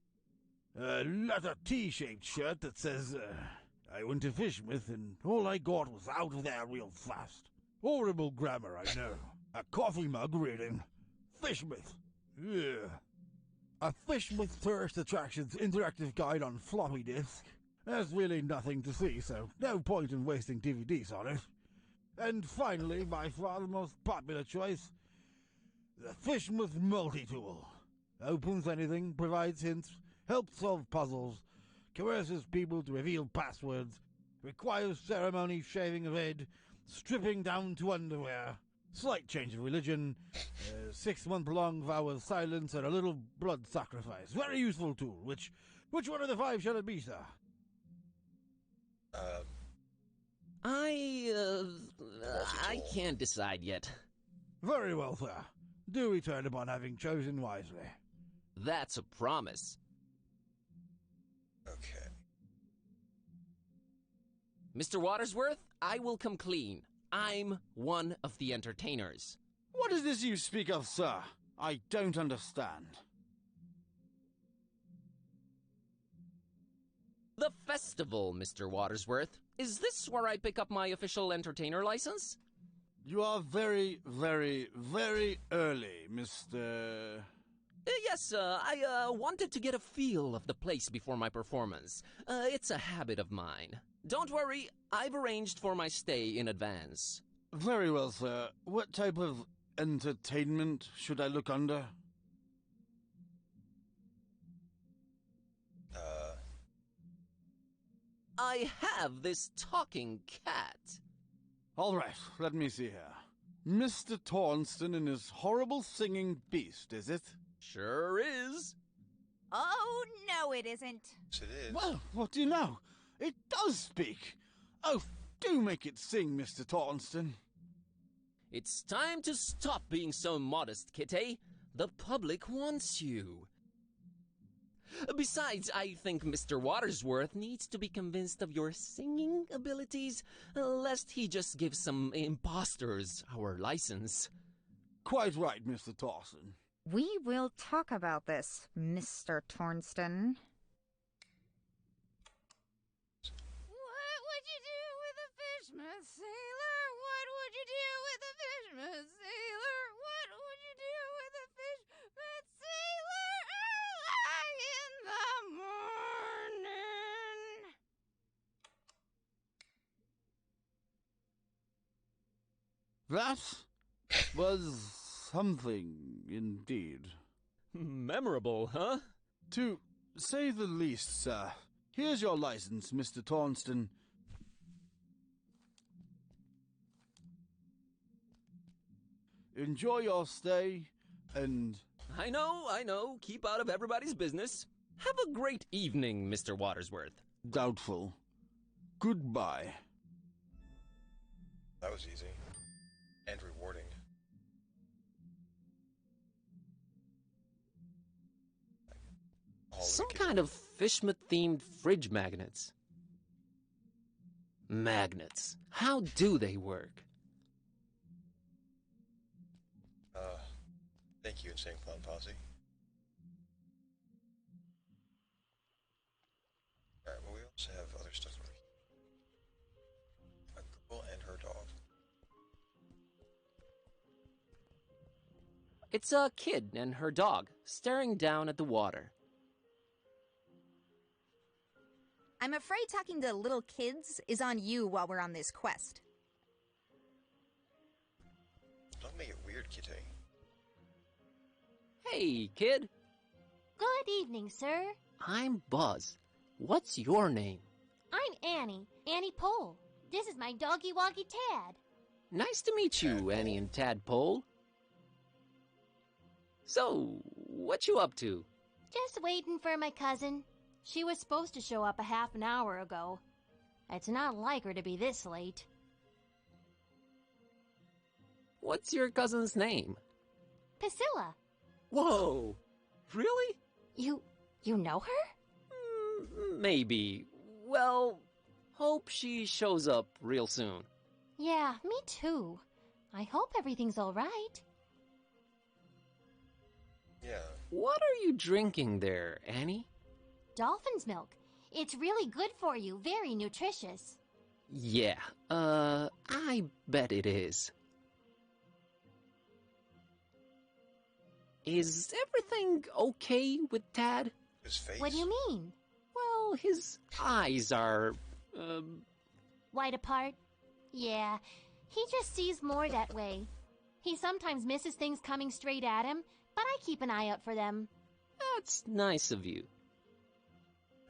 A leather T-shaped shirt that says, I went to Fishmouth and all I got was out of there real fast. Horrible grammar, I know. A coffee mug reading, Fishmouth. Yeah. A Fishmouth Tourist Attractions interactive guide on floppy disk. There's really nothing to see, so no point in wasting DVDs on it. And finally, by far the most popular choice, the Fishmouth Multi-Tool. Opens anything, provides hints, helps solve puzzles, coerces people to reveal passwords, requires ceremony, shaving of head, stripping down to underwear, slight change of religion, 6-month-long vow of silence, and a little blood sacrifice. Very useful tool. Which one of the 5 shall it be, sir? I can't decide yet. Very well, sir. Do return upon having chosen wisely. That's a promise. Okay. Mr. Watersworth, I will come clean. I'm one of the entertainers. What is this you speak of, sir? I don't understand. The festival, Mr. Watersworth. Is this where I pick up my official entertainer license? You are very, very, very early, Mr... Yes, I wanted to get a feel of the place before my performance. It's a habit of mine. Don't worry, I've arranged for my stay in advance. Very well, sir. What type of entertainment should I look under? I have this talking cat. All right, let me see here. Mr. Tornston and his horrible singing beast, is it? Sure is. Oh, no, it isn't. Yes, it is. Well, what do you know? It does speak. Oh, do make it sing, Mr. Tornston. It's time to stop being so modest, Kitty. The public wants you. Besides, I think Mr. Watersworth needs to be convinced of your singing abilities, lest he just give some imposters our license. Quite right, Mr. Tornston. We will talk about this, Mr. Tornston. What would you do with a Fishmouth sailor? What would you do with a Fishmouth sailor? What would you do with a Fishmouth sailor early in the morning? That was something indeed. Memorable, huh? To say the least, sir. Here's your license, Mr. Tornston. Enjoy your stay, and... I know. Keep out of everybody's business. Have a great evening, Mr. Watersworth. Doubtful. Goodbye. That was easy. And rewarding. Some kind of Fishma-themed fridge magnets. Magnets. How do they work? Thank you, Insane Clown Posse. Alright, well, we also have other stuff over here. A girl and her dog. It's a kid and her dog, staring down at the water. I'm afraid talking to little kids is on you while we're on this quest. Don't make it weird, Kitty. Hey, kid. Good evening, sir. I'm Buzz. What's your name? I'm Annie Pole. This is my doggy woggy Tad. Nice to meet you, Tadpole. Annie and Tadpole. So, what you up to? Just waiting for my cousin. She was supposed to show up a half an hour ago. It's not like her to be this late. What's your cousin's name? Priscilla, Whoa! Really? you know her? Maybe. Well, hope she shows up real soon. Yeah, me too. I hope everything's all right. Yeah. What are you drinking there, Annie? Dolphin's milk. It's really good for you, very nutritious. Yeah, I bet it is. Is everything okay with Tad? His face. What do you mean? Well, his eyes are, Wide apart? Yeah, he just sees more that way. He sometimes misses things coming straight at him, but I keep an eye out for them. that's nice of you.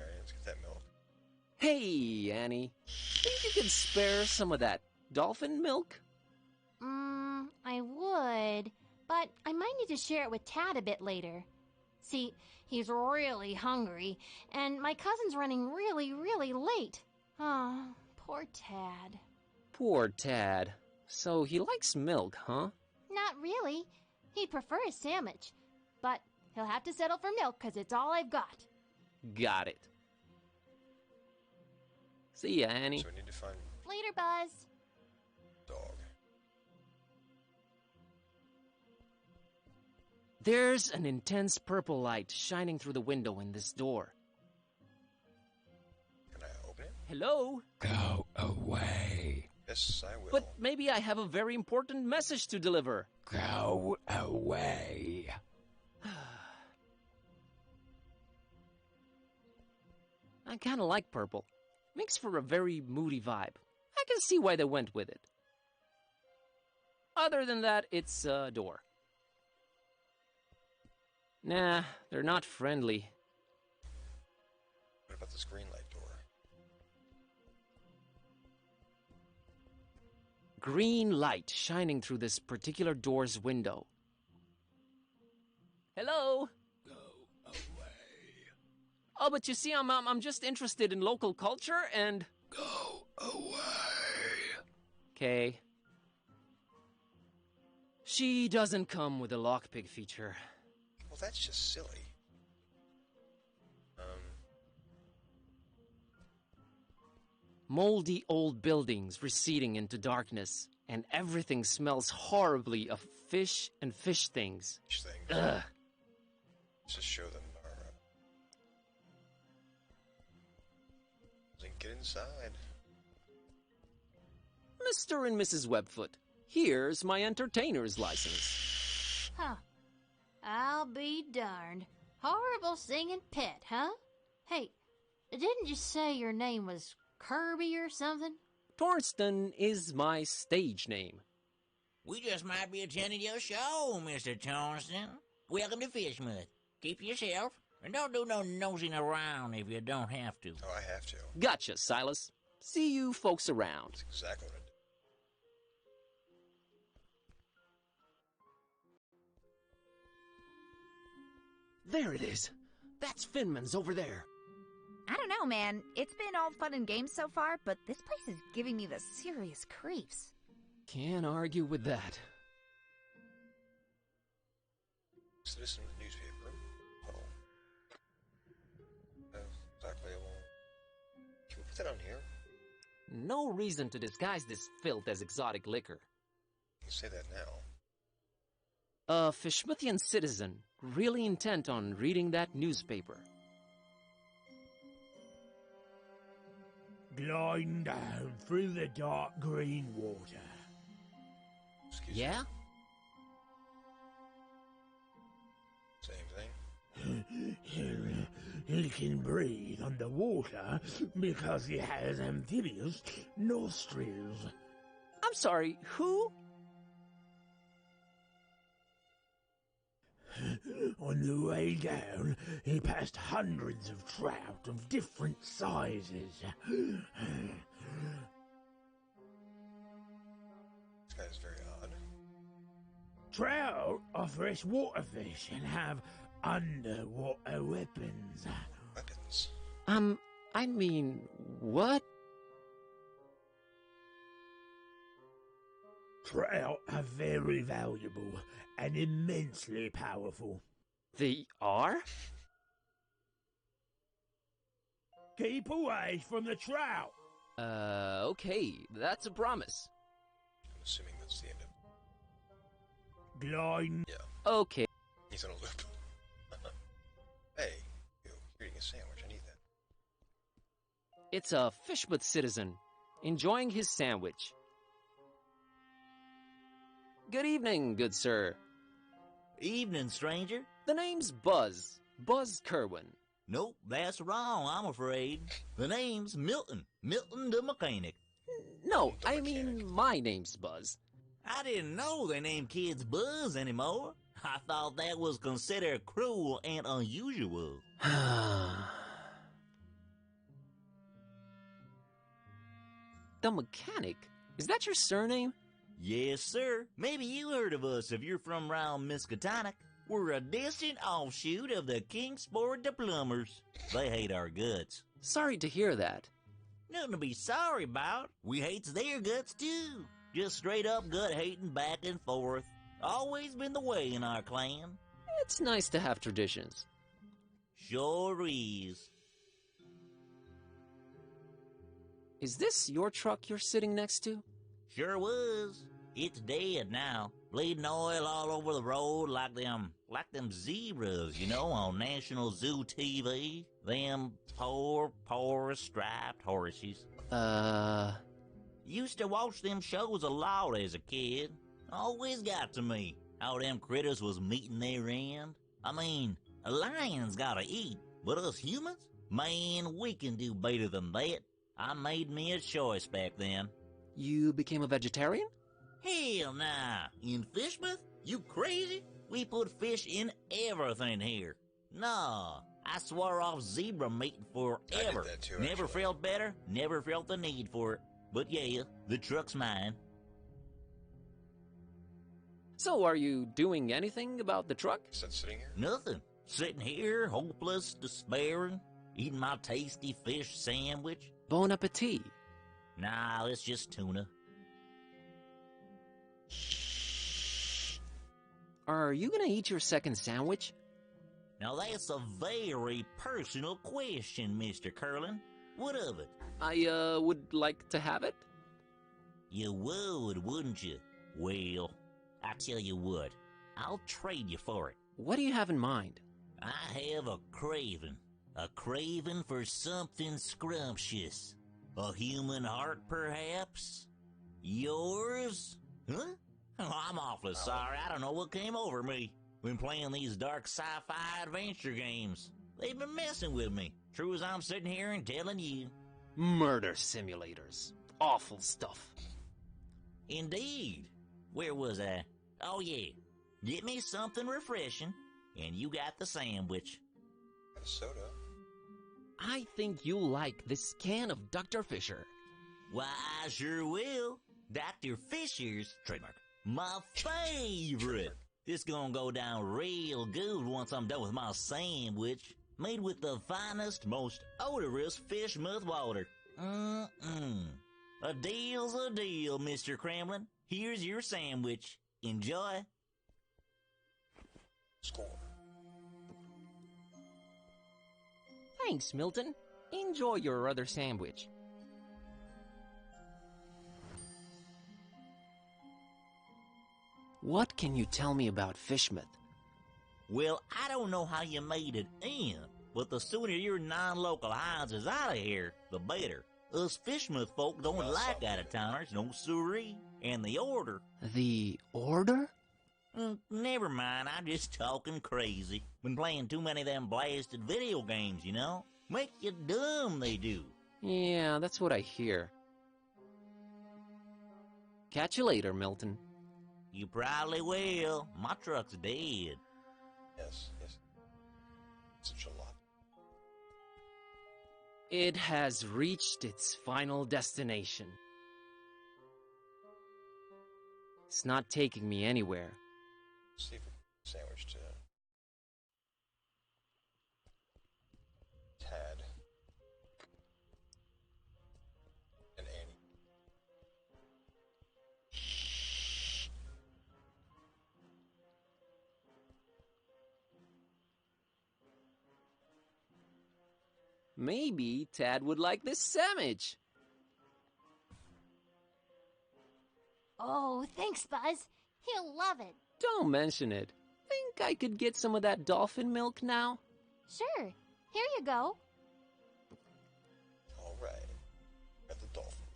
Alright, let's get that milk. Hey, Annie. Think you could spare some of that dolphin milk? I would, but I might need to share it with Tad a bit later. See, he's really hungry, and my cousin's running really late. Oh, poor Tad. Poor Tad. So he likes milk, huh? Not really. He'd prefer a sandwich, but he'll have to settle for milk because it's all I've got. Got it. See ya, Annie. So we need to find Later, Buzz. dog. There's an intense purple light shining through the window in this door. Can I open it? Hello? Go away. Yes, I will. But maybe I have a very important message to deliver. Go away. I kinda like purple. Makes for a very moody vibe. I can see why they went with it. Other than that, it's a door. Nah, they're not friendly. What about this green light door? Green light shining through this particular door's window. Hello? Go away. Oh, but you see, I'm just interested in local culture and... Go away. Okay. She doesn't come with a lockpick feature. Well, that's just silly. Moldy old buildings receding into darkness, and everything smells horribly of fish and fish things. Fish things. Ugh. Let's just show them our. Then get inside. Mr. and Mrs. Webfoot, here's my entertainer's license. Huh. I'll be darned. Horrible singing pet, huh? Hey, didn't you say your name was Kirby or something? Tornston is my stage name. We just might be attending your show, Mr. Townsend. Welcome to Fishmouth. Keep yourself, and don't do no nosing around if you don't have to. Oh, I have to. Gotcha, Silas. See you folks around. That's exactly what I do. There it is. That's Finman's over there. I don't know, man. It's been all fun and games so far, but this place is giving me the serious creeps. Can't argue with that. Citizen of the newspaper. Oh. Exactly. Can we put that on here? No reason to disguise this filth as exotic liquor. You say that now. A Fishmouthian citizen, really intent on reading that newspaper. Gliding down through the dark green water. Excuse Yeah? Same thing. He can breathe underwater because he has amphibious nostrils. I'm sorry, who? On the way down, he passed hundreds of trout of different sizes. This guy's very odd. Trout are freshwater fish and have underwater weapons. Weapons. I mean, what? Trout are very valuable and immensely powerful. They are? Keep away from the trout. Okay, that's a promise. I'm assuming that's the end of Gliding. Yeah. Okay. He's on a loop. Hey, you're eating a sandwich. I need that. It's a Fishmouth citizen, enjoying his sandwich. Good evening, good sir. Evening, stranger. The name's Buzz. Buzz Kerwin. Nope, that's wrong, I'm afraid. The name's Milton. Milton the mechanic. No, I mean, my name's Buzz. I didn't know they named kids Buzz anymore. I thought that was considered cruel and unusual. The mechanic? Is that your surname? Yes, sir. Maybe you heard of us if you're from round Miskatonic. We're a distant offshoot of the Kingsport the Plumbers. They hate our guts. Sorry to hear that. Nothing to be sorry about. We hates their guts, too. Just straight up gut hating back and forth. Always been the way in our clan. It's nice to have traditions. Sure is. Is this your truck you're sitting next to? Sure was. It's dead now. Bleeding oil all over the road like them zebras, you know, on National Zoo TV. Them poor striped horses. Used to watch them shows a lot as a kid. Always got to me how them critters was meeting their end. I mean, a lion's gotta eat, but us humans? Man, we can do better than that. I made me a choice back then. You became a vegetarian? Hell nah. In Fishmouth? You crazy? We put fish in everything here. Nah, I swore off zebra meat forever. I did that too, Never actually. felt better, never felt the need for it. But yeah, the truck's mine. So are you doing anything about the truck? Is that sitting here? Nothing. Sitting here, hopeless, despairing, eating my tasty fish sandwich. Bon appetit. Nah, it's just tuna. Are you gonna eat your second sandwich? Now that's a very personal question, Mr. Curlin. What of it? I, would like to have it. You would, wouldn't you? Well, I tell you what, I'll trade you for it. What do you have in mind? I have a craving for something scrumptious. A human heart, perhaps? Yours? Huh? Oh, I'm awfully sorry, I don't know what came over me when playing these dark sci-fi adventure games. They've been messing with me, true as I'm sitting here and telling you. Murder simulators. Awful stuff. Indeed. Where was I? Oh, yeah. Get me something refreshing, and you got the sandwich. Got a soda. I think you'll like this can of Dr. Fisher. Why, I sure will. Dr. Fisher's, trademark, my favorite. This gonna go down real good once I'm done with my sandwich. Made with the finest, most odorous fish mouth water. A deal's a deal, Mr. Kremlin. Here's your sandwich. Enjoy. Score. Thanks, Milton. Enjoy your other sandwich. What can you tell me about Fishmouth? Well, I don't know how you made it in, but the sooner your non-local hides is out of here, the better. Us Fishmouth folk don't like out-of-towners, no siree. And the order... The order? Never mind, I'm just talking crazy. Been playing too many of them blasted video games, you know? Make you dumb, they do. Yeah, that's what I hear. Catch you later, Milton. You probably will. My truck's dead. Yes. Such a lot. It has reached its final destination. It's not taking me anywhere. See if we can sandwich to Tad and Annie. Maybe Tad would like this sandwich. Oh, thanks, Buzz. He'll love it. Don't mention it. Think I could get some of that dolphin milk now? Sure. Here you go. All right. Got the dolphin.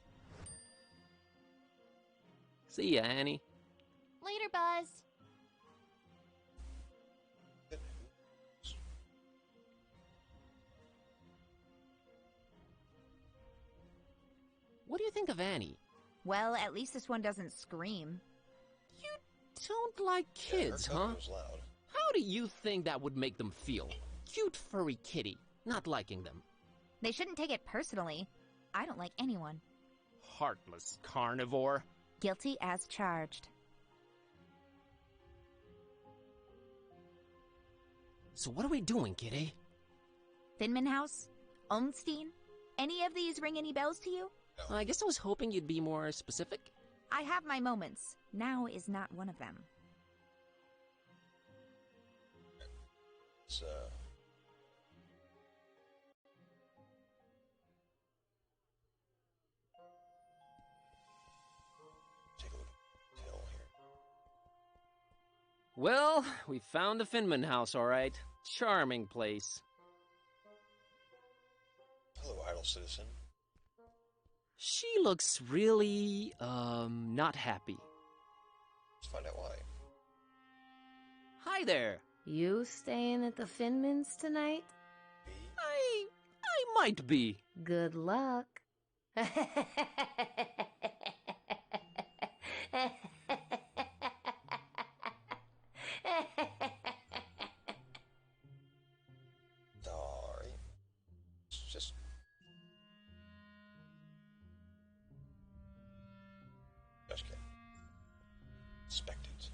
See ya, Annie. Later, Buzz. What do you think of Annie? Well, at least this one doesn't scream. You don't like kids, huh? Was loud. How do you think that would make them feel? Cute furry kitty, not liking them. They shouldn't take it personally. I don't like anyone. Heartless carnivore. Guilty as charged. So what are we doing, kitty? Finman House? Olmstein? Any of these ring any bells to you? I guess I was hoping you'd be more specific. I have my moments. Now is not one of them. It's, take a look at the tail here. Well, we found the Finman house, all right. Charming place. Hello, idle citizen. She looks really, not happy. Let's find out why. Hi there. You staying at the Finmans tonight? I might be. Good luck. Sorry. It's just... Just kidding. Inspect it.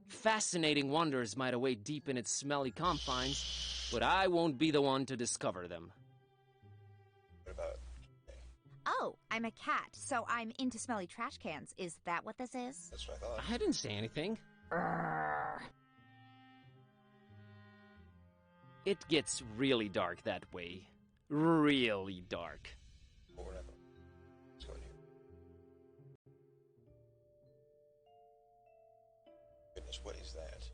Fascinating wonders might await deep in its smelly confines, but I won't be the one to discover them. What about... Oh, I'm a cat, so I'm into smelly trash cans. Is that what this is? That's what I thought. I didn't say anything. It gets really dark that way. Really dark. But we're not going. Let's go in here. Goodness, what is that?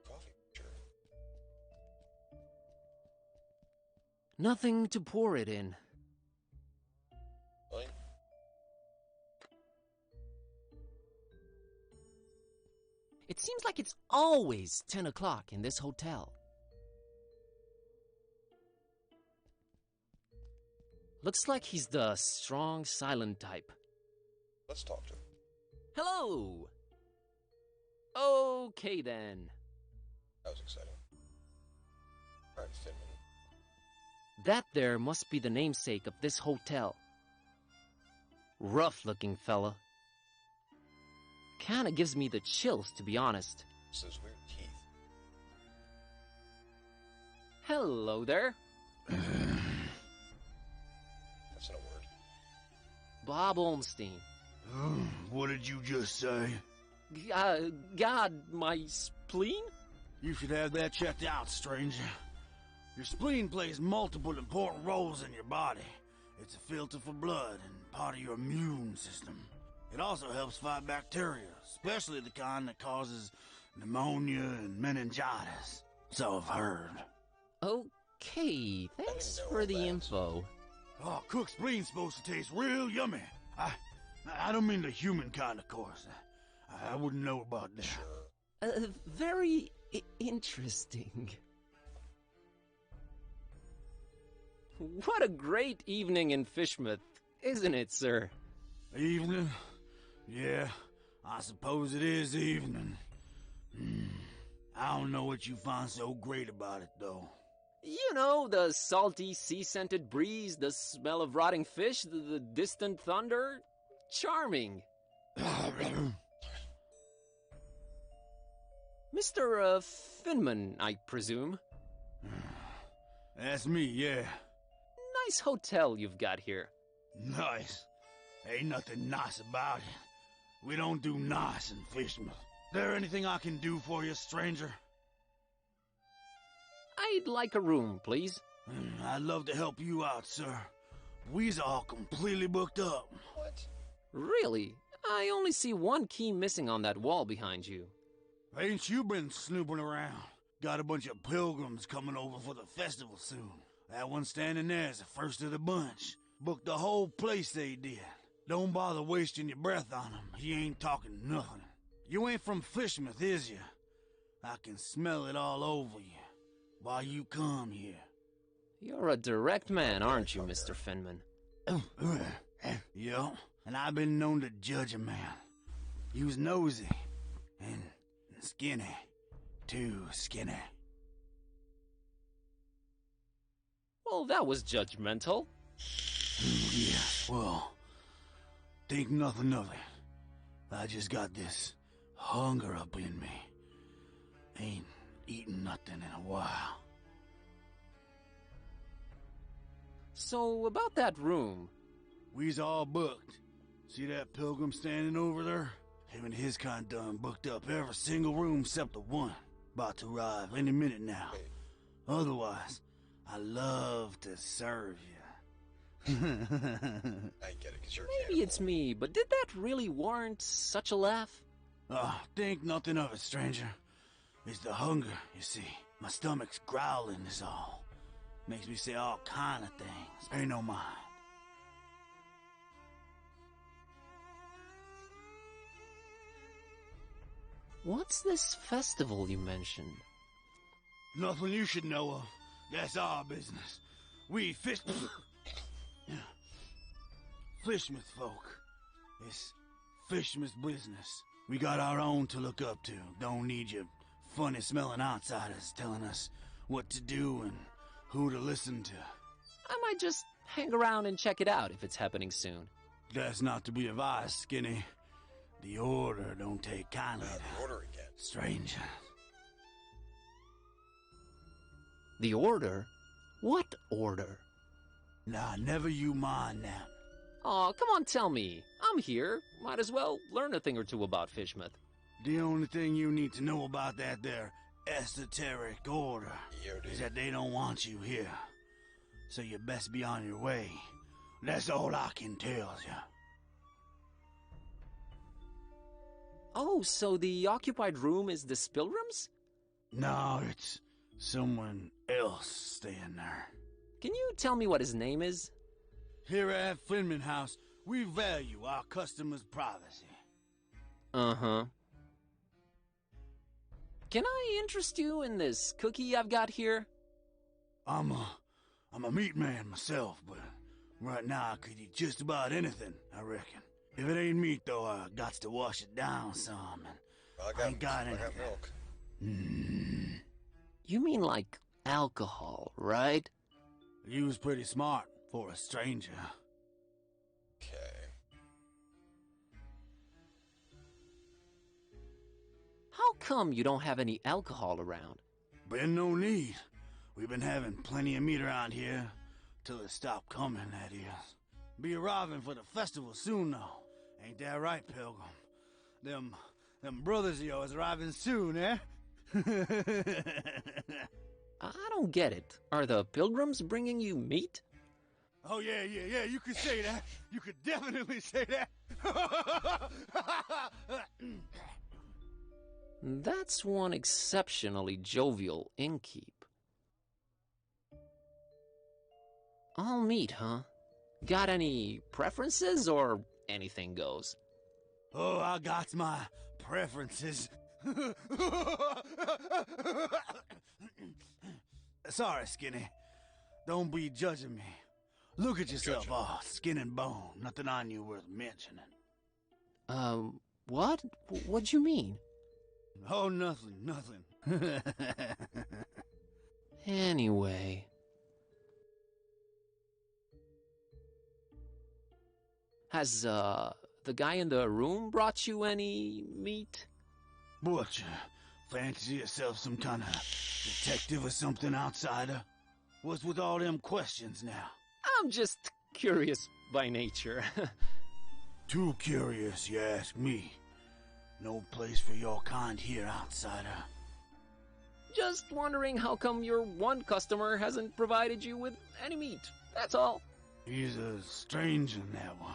Coffee, sure. Nothing to pour it in. Really? It seems like it's always 10 o'clock in this hotel. Looks like he's the strong, silent type. Let's talk to him. Hello! Okay then. That was exciting. Alright, Finman. That there must be the namesake of this hotel. Rough-looking fella. Kinda gives me the chills, to be honest. It's those weird teeth. Hello there. That's not a word. Bob Olmstein. What did you just say? God, my spleen? You should have that checked out, stranger. Your spleen plays multiple important roles in your body. It's a filter for blood and part of your immune system. It also helps fight bacteria, especially the kind that causes pneumonia and meningitis. So I've heard. Okay, thanks for the info. Oh, cooked spleen's supposed to taste real yummy. I don't mean the human kind, of course. I wouldn't know about that. Very interesting. What a great evening in Fishmouth, isn't it, sir? Evening? Yeah, I suppose it is evening. I don't know what you find so great about it, though. You know, the salty, sea-scented breeze, the smell of rotting fish, the distant thunder. Charming. Mr. Finman, I presume? That's me, yeah. Nice hotel you've got here. Nice? Ain't nothing nice about it. We don't do nice in Fishmouth. There anything I can do for you, stranger? I'd like a room, please. I'd love to help you out, sir. We's all completely booked up. What? Really? I only see one key missing on that wall behind you. Ain't you been snooping around? Got a bunch of pilgrims coming over for the festival soon. That one standing there's the first of the bunch. Booked the whole place, they did. Don't bother wasting your breath on him. He ain't talking nothing. You ain't from Fishmouth, is you? I can smell it all over you. Why you come here? You're a direct man, aren't you, Mr. Finman? Yeah, and I've been known to judge a man. He was nosy and skinny. Too skinny. Well, that was judgmental. Yeah, well, think nothing of it. I just got this hunger up in me. Ain't eaten nothing in a while. So, about that room. We's all booked. See that pilgrim standing over there? Him and his kind done booked up every single room except the one. About to arrive any minute now. Otherwise, I love to serve you. I get it, 'cause you're Maybe it's me, but did that really warrant such a laugh? Think nothing of it, stranger. It's the hunger, you see. My stomach's growling is all. Makes me say all kind of things. Pay no mind. What's this festival you mentioned? Nothing you should know of. That's our business. We Fishmouth folk. It's Fishmouth business. We got our own to look up to. Don't need your funny-smelling outsiders telling us what to do and who to listen to. I might just hang around and check it out if it's happening soon. That's not to be advised, Skinny. The Order don't take kindly to the Order again. strangers. The Order? What Order? Nah, never you mind that. Aw, come on, tell me. I'm here. Might as well learn a thing or two about Fishmouth. The only thing you need to know about that there esoteric order is that they don't want you here. So you best be on your way. That's all I can tell you. Oh, so the occupied room is the Spilrooms? No, it's someone else staying there. Can you tell me what his name is? Here at Finman House, we value our customers' privacy. Uh-huh. Can I interest you in this cookie I've got here? I'm a meat man myself, but Right now, I could eat just about anything, I reckon. If it ain't meat, though, I got to wash it down some, and I ain't got anything. I got milk. You mean like alcohol, right? You was pretty smart for a stranger. Okay. How come you don't have any alcohol around? Been no need. We've been having plenty of meat around here, till it stopped coming, that is. Be arriving for the festival soon, though. Ain't that right, Pilgrim? Them brothers of yours arriving soon, eh? I don't get it. Are the pilgrims bringing you meat? Oh, yeah, you could say that. You could definitely say that. That's one exceptionally jovial innkeep. All meat, huh? Got any preferences or anything goes? Oh, I got my preferences. Sorry, Skinny. Don't be judging me. Look at yourself, all skin and bone. Nothing on you worth mentioning. What? What'd you mean? Oh, nothing. Anyway. Has, the guy in the room brought you any meat? Butcher, fancy yourself some kind of detective or something, outsider? What's with all them questions now? I'm just curious by nature. Too curious, you ask me. No place for your kind here, outsider. Just wondering how come your one customer hasn't provided you with any meat. That's all. He's a stranger in that one.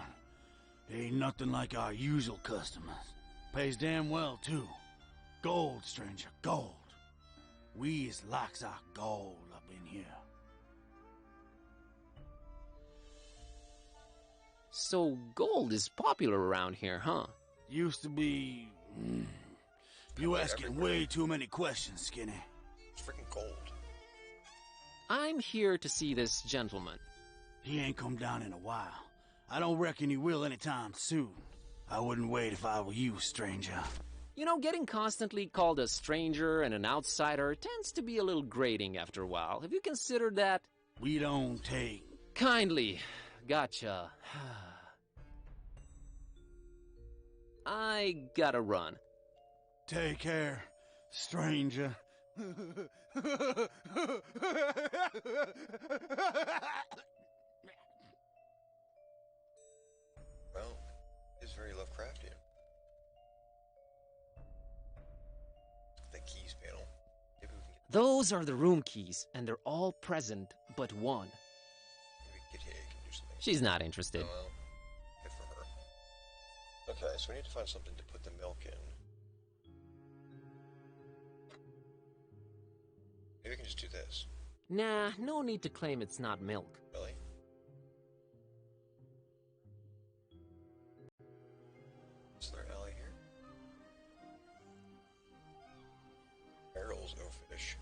Ain't nothing like our usual customers. Pays damn well, too. Gold, stranger, gold. We's likes our gold up in here. So gold is popular around here, huh? Used to be... You asking way too many questions, Skinny. It's freaking gold. I'm here to see this gentleman. He ain't come down in a while. I don't reckon he will anytime soon. I wouldn't wait if I were you, stranger. You know, getting constantly called a stranger and an outsider tends to be a little grating after a while. Have you considered that? We don't take... Kindly. Gotcha. I gotta run. Take care, stranger. Well, it's very Lovecraftian. The keys panel. Maybe we can get... Those are the room keys, and they're all present but one. Maybe Kitty can do something. She's not interested. Oh, well, good for her. Okay, so we need to find something to put the milk in. Maybe we can just do this. Nah, no need to claim it's not milk. Really? Is there an alley here? Barrels of fish.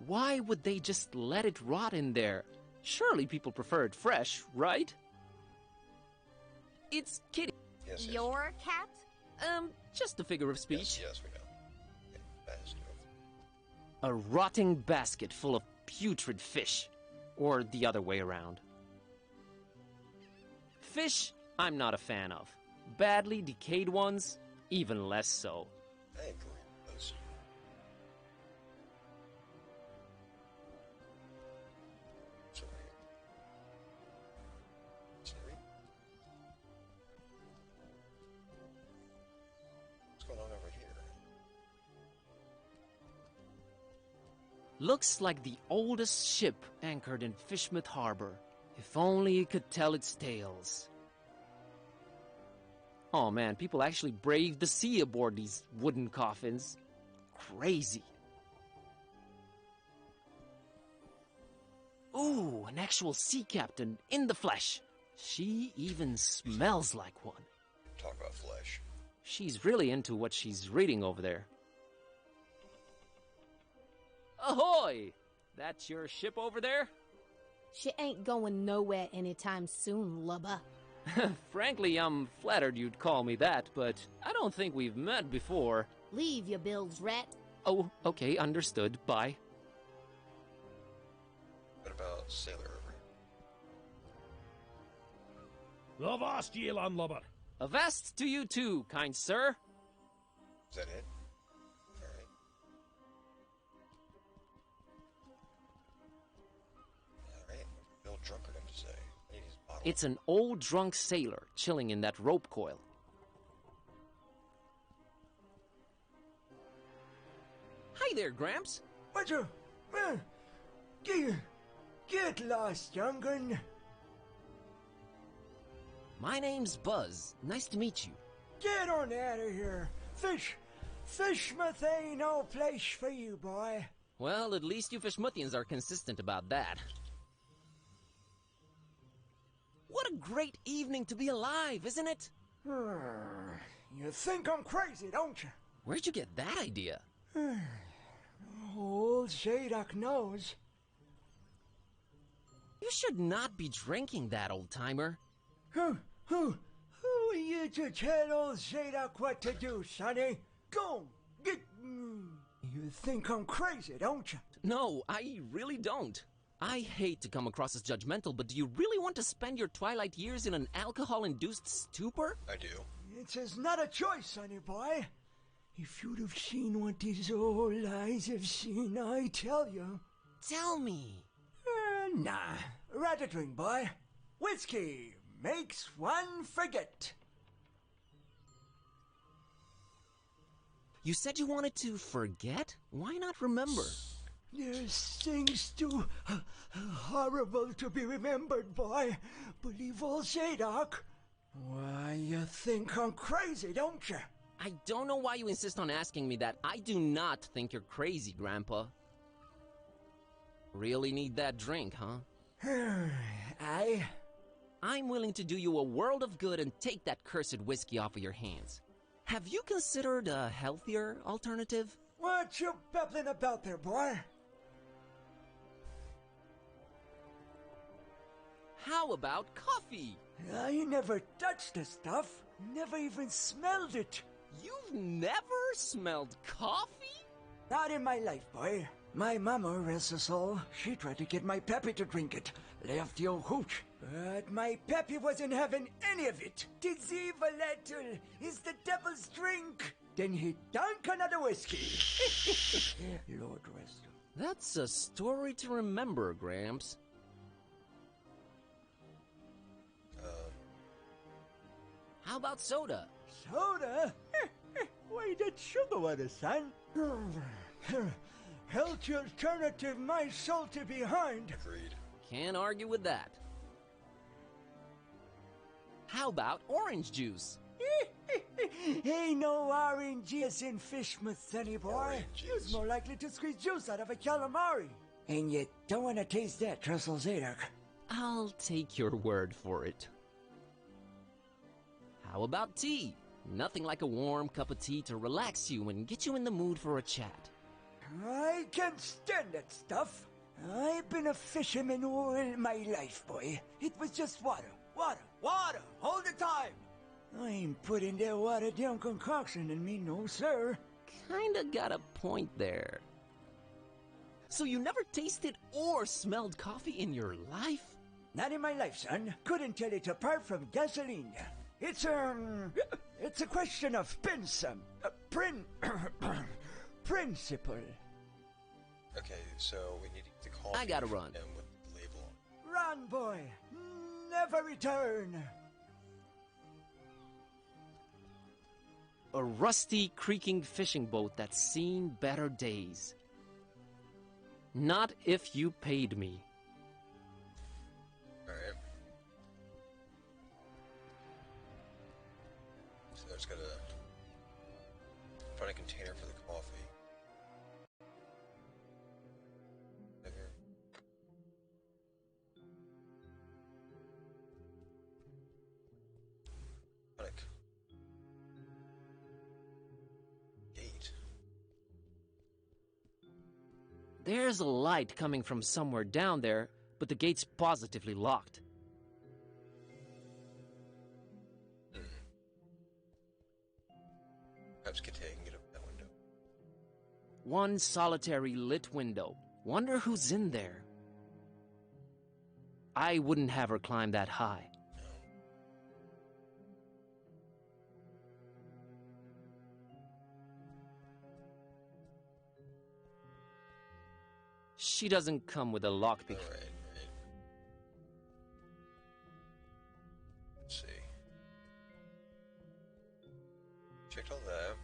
Why would they just let it rot in there? Surely people prefer it fresh, right? It's Kitty. Yes, Your cat? Just a figure of speech. Yes, we know. Yeah, that is true. A rotting basket full of putrid fish. Or the other way around. Fish, I'm not a fan of. Badly decayed ones, even less so. I agree with those. Sorry. What's going on over here? Looks like the oldest ship anchored in Fishmouth Harbor. If only it could tell its tales. Oh man, people actually braved the sea aboard these wooden coffins. Crazy. Ooh, an actual sea captain in the flesh. She even smells like one. Talk about flesh. She's really into what she's reading over there. Ahoy! That's your ship over there? She ain't going nowhere anytime soon, lubber. Frankly, I'm flattered you'd call me that, but I don't think we've met before. Leave your bills, rat. Oh, okay, understood. Bye. What about Sailor over here? Avast ye, landlubber. Avast to you too, kind sir. Is that it? Alright. Alright, Bill Drunkard him to say. I need his bottle. It's an old drunk sailor chilling in that rope coil. Hi there, Gramps. What you? Get lost, young'un. My name's Buzz. Nice to meet you. Get on out of here. Fishmouth ain't no place for you, boy. Well, at least you Fishmouthians are consistent about that. What a great evening to be alive, isn't it? You think I'm crazy, don't you? Where'd you get that idea? Old Zadok knows. You should not be drinking that, old-timer. Who are you to tell old Zadok what to do, sonny? Go, get... You think I'm crazy, don't you? No, I really don't. I hate to come across as judgmental, but do you really want to spend your twilight years in an alcohol-induced stupor? I do. It's not a choice, sonny boy. If you'd have seen what these old eyes have seen, I tell you. Tell me. Nah, rather drink, boy. Whiskey makes one forget. You said you wanted to forget? Why not remember? There's things too horrible to be remembered, boy. Believe old Zadok. Why, you think I'm crazy, don't you? I don't know why you insist on asking me that. I do not think you're crazy, Grandpa. Really need that drink, huh? I'm willing to do you a world of good and take that cursed whiskey off of your hands. Have you considered a healthier alternative? What you babbling about there, boy? How about coffee? I never touched the stuff. Never even smelled it. You've never smelled coffee? Not in my life, boy. My mama, rest her soul, she tried to get my pappy to drink it. Left the old hooch. But my pappy wasn't having any of it. Tis evil, little. Is the devil's drink. Then he dunk another whiskey. Lord rest him. That's a story to remember, Gramps. How about soda? Soda? Why, that's sugar water, son. Healthy alternative, my salty behind. Agreed. Can't argue with that. How about orange juice? Ain't no orange juice in Fishmouth, any boy. You're more likely to squeeze juice out of a calamari. And you don't want to taste that, Trestle Zadok. I'll take your word for it. How about tea? Nothing like a warm cup of tea to relax you and get you in the mood for a chat. I can't stand that stuff. I've been a fisherman all my life, boy. It was just water, water, water, all the time. I ain't putting that watered down concoction in me, no sir. Kinda got a point there. So you never tasted or smelled coffee in your life? Not in my life, son. Couldn't tell it apart from gasoline. It's a question of principle. Okay, so we need to get the coffee. I gotta run. And with the label on. Run, boy. Never return. A rusty, creaking fishing boat that's seen better days. Not if you paid me. Alright. So I just gotta find a container for the coffee. There. Like gate. There's a light coming from somewhere down there, but the gate's positively locked. Perhaps Kitay can get up that window. One solitary lit window. Wonder who's in there. I wouldn't have her climb that high. She doesn't come with a lockpick. All right. Let's see. Checked all that.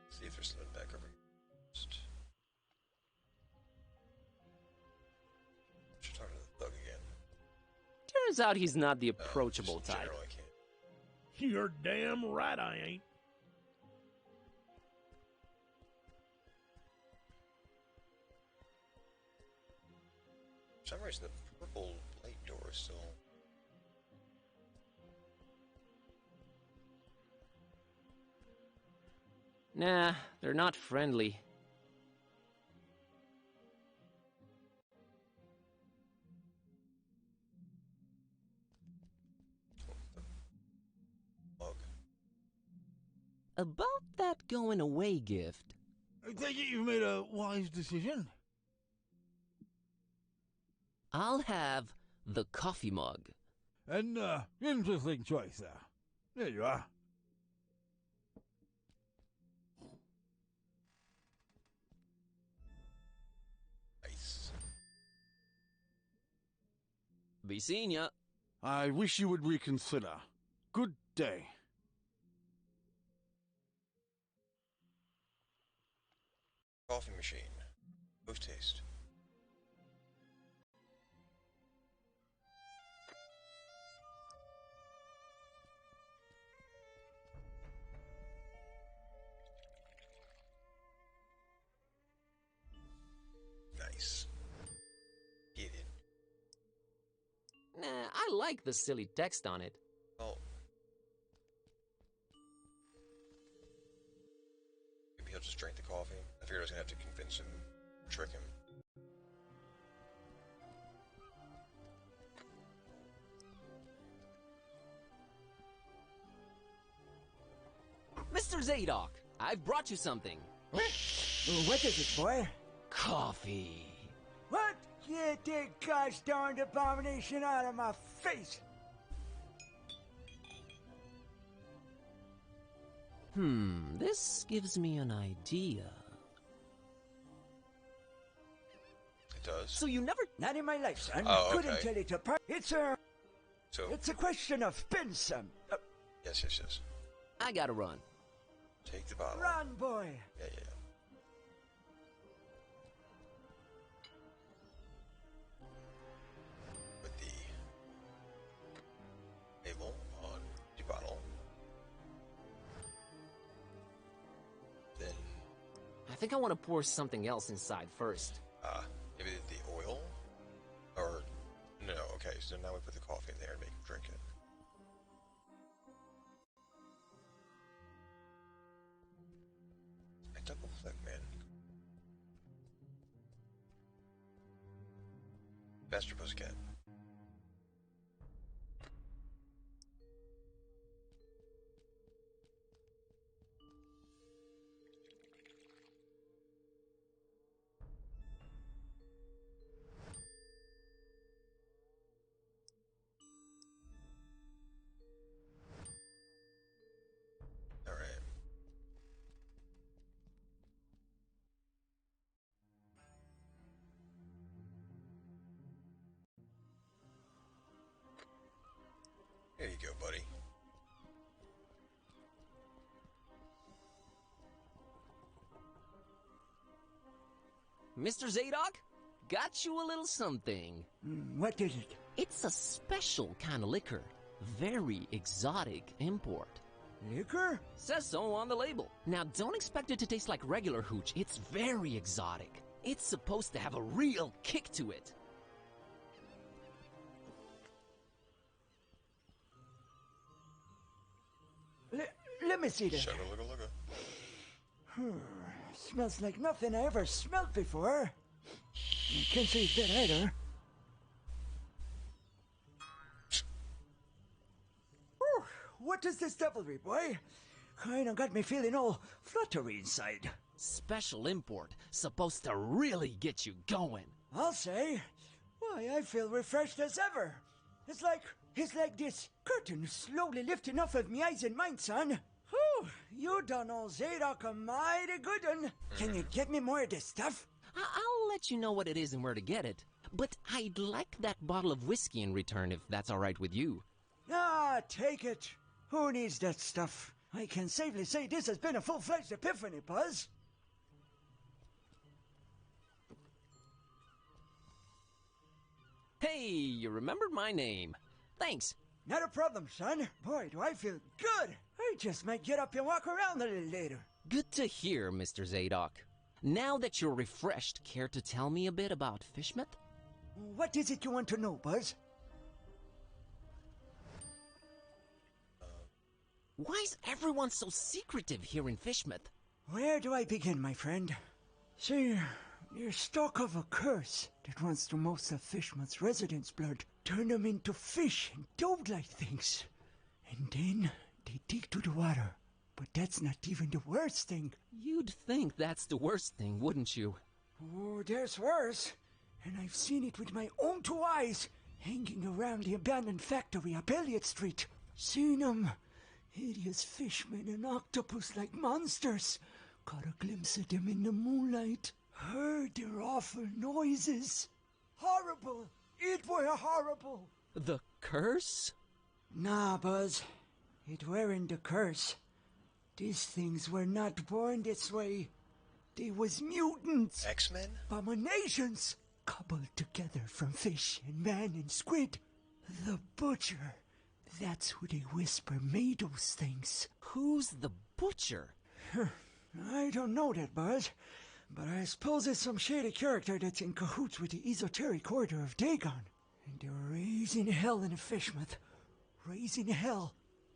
See if there's something back over here. Should talk to the thug again. Turns out he's not the approachable just in type. general, I can't. You're damn right I ain't. For some reason, the purple light door is still. Nah, they're not friendly. Mug. About that going away gift. I take it you've made a wise decision. I'll have the coffee mug. An interesting choice there. There you are. Nice. Be seeing ya. I wish you would reconsider. Good day. Coffee machine. Post taste. Nice. Get it. Nah, I like the silly text on it. Oh. Maybe he'll just drink the coffee. I figured I was gonna have to convince him, trick him. Mr. Zadok, I've brought you something. What is it, boy? Coffee. What? Get that gosh darned abomination out of my face! This gives me an idea. It does. So you never... Not in my life, son. Oh, Couldn't okay. tell it apart. It's a question of spin some. Yes, yes, yes. I gotta run. Take the bottle. Run, boy. Yeah, yeah. Put the label on the bottle. Then, I think I want to pour something else inside first. maybe the oil? Or, no, okay, so now we put the coffee in there and make him drink it. I double click, man. Faster, pussycat. Alright. There you go, buddy. Mr. Zadok, got you a little something. What is it? It's a special kind of liquor. Very exotic import. Liquor? Says so on the label. Now, don't expect it to taste like regular hooch. It's very exotic. It's supposed to have a real kick to it. Let me see that. Shugga lugga lugga. Smells like nothing I ever smelled before. I can't say it's bad either. Whew, what is this devilry, boy? Kinda got me feeling all fluttery inside. Special import, supposed to really get you going. I'll say. Why, I feel refreshed as ever. It's like this curtain slowly lifting off of me eyes and mind, son. Whew, you done all Zadok a mighty good un. Can you get me more of this stuff? I'll let you know what it is and where to get it. But I'd like that bottle of whiskey in return if that's all right with you. Ah, take it. Who needs that stuff? I can safely say this has been a full-fledged epiphany, Buzz. Hey, you remembered my name. Thanks. Not a problem, son. Boy, do I feel good. I just might get up and walk around a little later. Good to hear, Mr. Zadok. Now that you're refreshed, care to tell me a bit about Fishmouth? What is it you want to know, Buzz? Why is everyone so secretive here in Fishmouth? Where do I begin, my friend? See, you're stuck of a curse that runs through most of Fishmouth's residents' blood. Turn them into fish and toad-like things. And then they dig to the water. But that's not even the worst thing. You'd think that's the worst thing, wouldn't you? Oh, there's worse. And I've seen it with my own two eyes, hanging around the abandoned factory up Elliott Street. Seen them. Hideous fishmen and octopus-like monsters. Caught a glimpse of them in the moonlight. Heard their awful noises. Horrible. It were horrible. The curse? Nah, Buzz. It weren't the curse. These things were not born this way. They was mutants. X-Men? Abominations. Cobbled together from fish and man and squid. The Butcher. That's who they whisper made those things. Who's the Butcher? I don't know that, Buzz. But I suppose it's some shady character that's in cahoots with the esoteric order of Dagon. And they're raising hell in Fishmouth. Raising hell.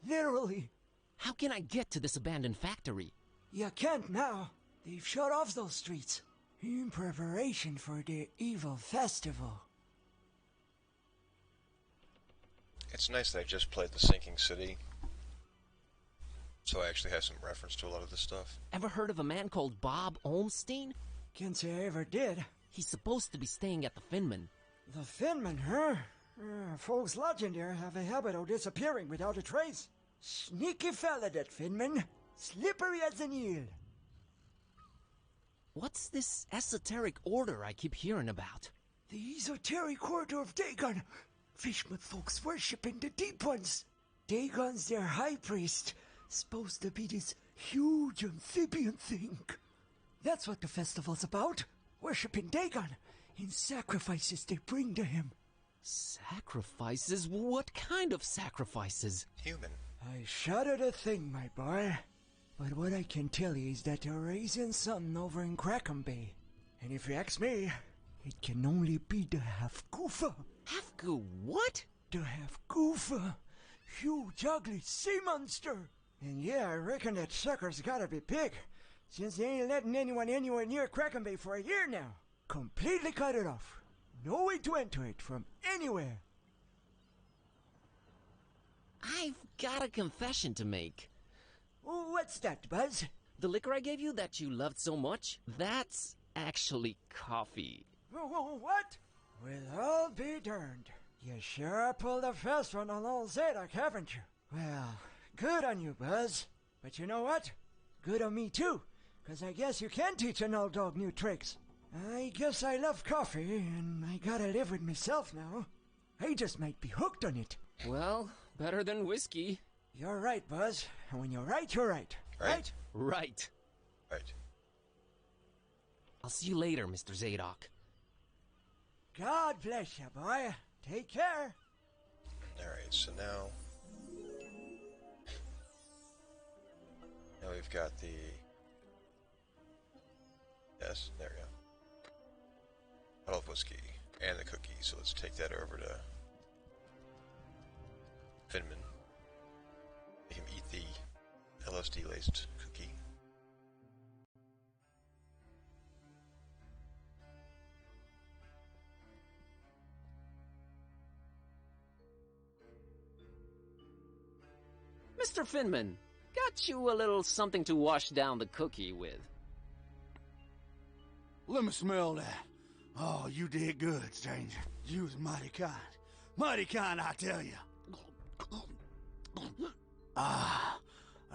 Literally. How can I get to this abandoned factory? You can't now. They've shut off those streets. In preparation for their evil festival. It's nice that I just played The Sinking City, so I actually have some reference to a lot of this stuff. Ever heard of a man called Bob Olmstein? Can't say I ever did. He's supposed to be staying at the Finman. The Finman, huh? Folks lodging there have a habit of disappearing without a trace. Sneaky fella, that Finman. Slippery as an eel. What's this esoteric order I keep hearing about? The esoteric order of Dagon. Fishmouth folks worshipping the Deep Ones. Dagon's their high priest. Supposed to be this huge amphibian thing. That's what the festival's about. Worshipping Dagon in sacrifices they bring to him. Sacrifices? What kind of sacrifices? Human. I shudder to think, my boy. But what I can tell you is that they're raising something over in Crackham Bay. And if you ask me, it can only be the Half-Goofa. Half-Goo what? The Half-Goofa. Huge, ugly sea monster. And yeah, I reckon that sucker's gotta be big, since they ain't letting anyone anywhere near Crackham Bay for a year now. Completely cut it off. No way to enter it from anywhere. I've got a confession to make. What's that, Buzz? The liquor I gave you that you loved so much, that's actually coffee. What? Well, I'll be darned. You sure pulled a fast one on old Zadok, haven't you? Well, good on you, Buzz. But you know what? Good on me, too. Because I guess you can teach an old dog new tricks. I guess I love coffee, and I gotta live with myself now. I just might be hooked on it. Well, better than whiskey. You're right, Buzz. And when you're right, you're right. Right? Right. Right. I'll see you later, Mr. Zadok. God bless you, boy. Take care. Alright, so now we've got the... Yes, there we go. Bottle of whiskey and the cookie, so let's take that over to Finman. Make him eat the LSD-laced cookie. Mr. Finman, got you a little something to wash down the cookie with. Let me smell that. Oh, you did good, stranger. You was mighty kind. Mighty kind, I tell you. Ah,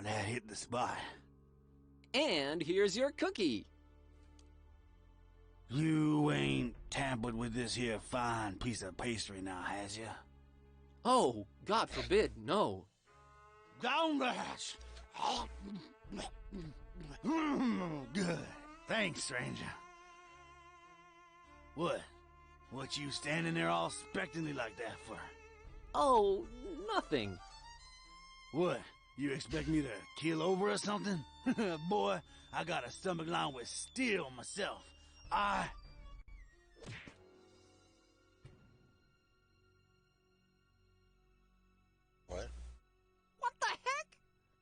that hit the spot. And here's your cookie. You ain't tampered with this here fine piece of pastry now, has you? Oh, God forbid, no. Down the hatch. Good. Thanks, stranger. What? What you standing there all expectantly like that for? Oh, nothing. What? You expect me to keel over or something? Boy, I got a stomach lined with steel myself. What? What the heck?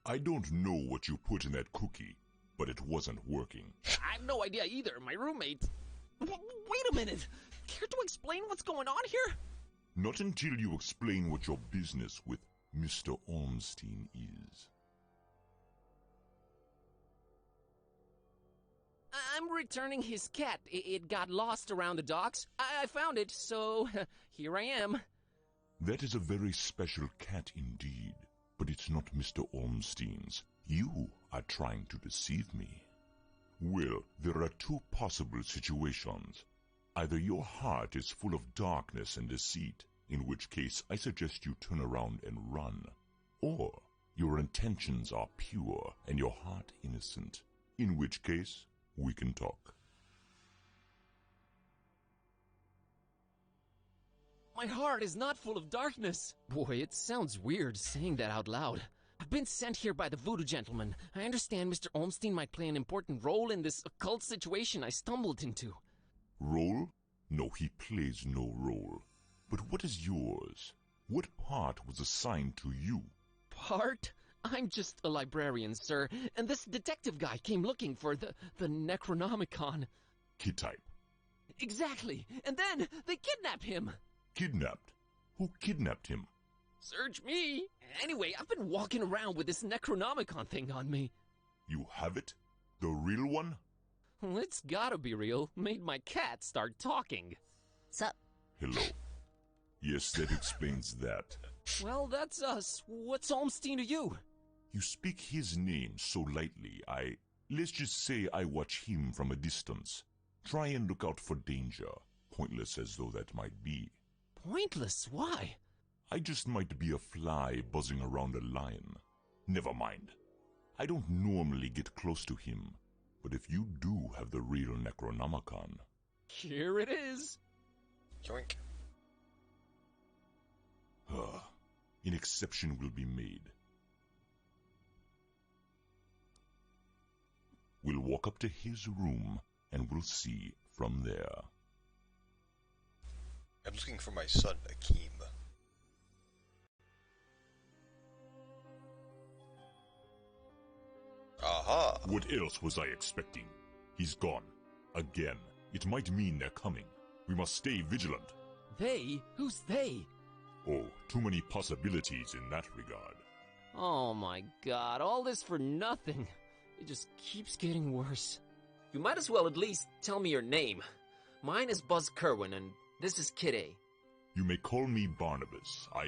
I don't know what you put in that cookie, but it wasn't working. I have no idea either. My roommate... Wait a minute. Care to explain what's going on here? Not until you explain what your business with Mr. Ormstein is. I'm returning his cat. It got lost around the docks. I found it, so here I am. That is a very special cat indeed, but it's not Mr. Ormstein's. You are trying to deceive me. Well, there are two possible situations. Either your heart is full of darkness and deceit, in which case I suggest you turn around and run. Or your intentions are pure and your heart innocent, in which case we can talk. My heart is not full of darkness. Boy, it sounds weird saying that out loud. I've been sent here by the voodoo gentleman. I understand Mr. Ormstein might play an important role in this occult situation I stumbled into. Role? No, he plays no role. But what is yours? What part was assigned to you? Part? I'm just a librarian, sir, and this detective guy came looking for the Necronomicon. Kid type. Exactly, and then they kidnapped him. Kidnapped? Who kidnapped him? Search me. Anyway, I've been walking around with this Necronomicon thing on me. You have it? The real one? Well, it's gotta be real. Made my cat start talking. Sup? Hello. Yes, that explains that. Well, that's us. What's Ormstein to you? You speak his name so lightly, let's just say I watch him from a distance. Try and look out for danger, pointless as though that might be. Pointless? Why? I just might be a fly buzzing around a lion. Never mind. I don't normally get close to him, but if you do have the real Necronomicon... Here it is. Yoink. An exception will be made. We'll walk up to his room, and we'll see from there. I'm looking for my son, Akeem. Aha! What else was I expecting? He's gone. Again. It might mean they're coming. We must stay vigilant. They? Who's they? Oh, too many possibilities in that regard. Oh my god, all this for nothing. It just keeps getting worse. You might as well at least tell me your name. Mine is Buzz Kerwin, and this is Kid A. You may call me Barnabas. I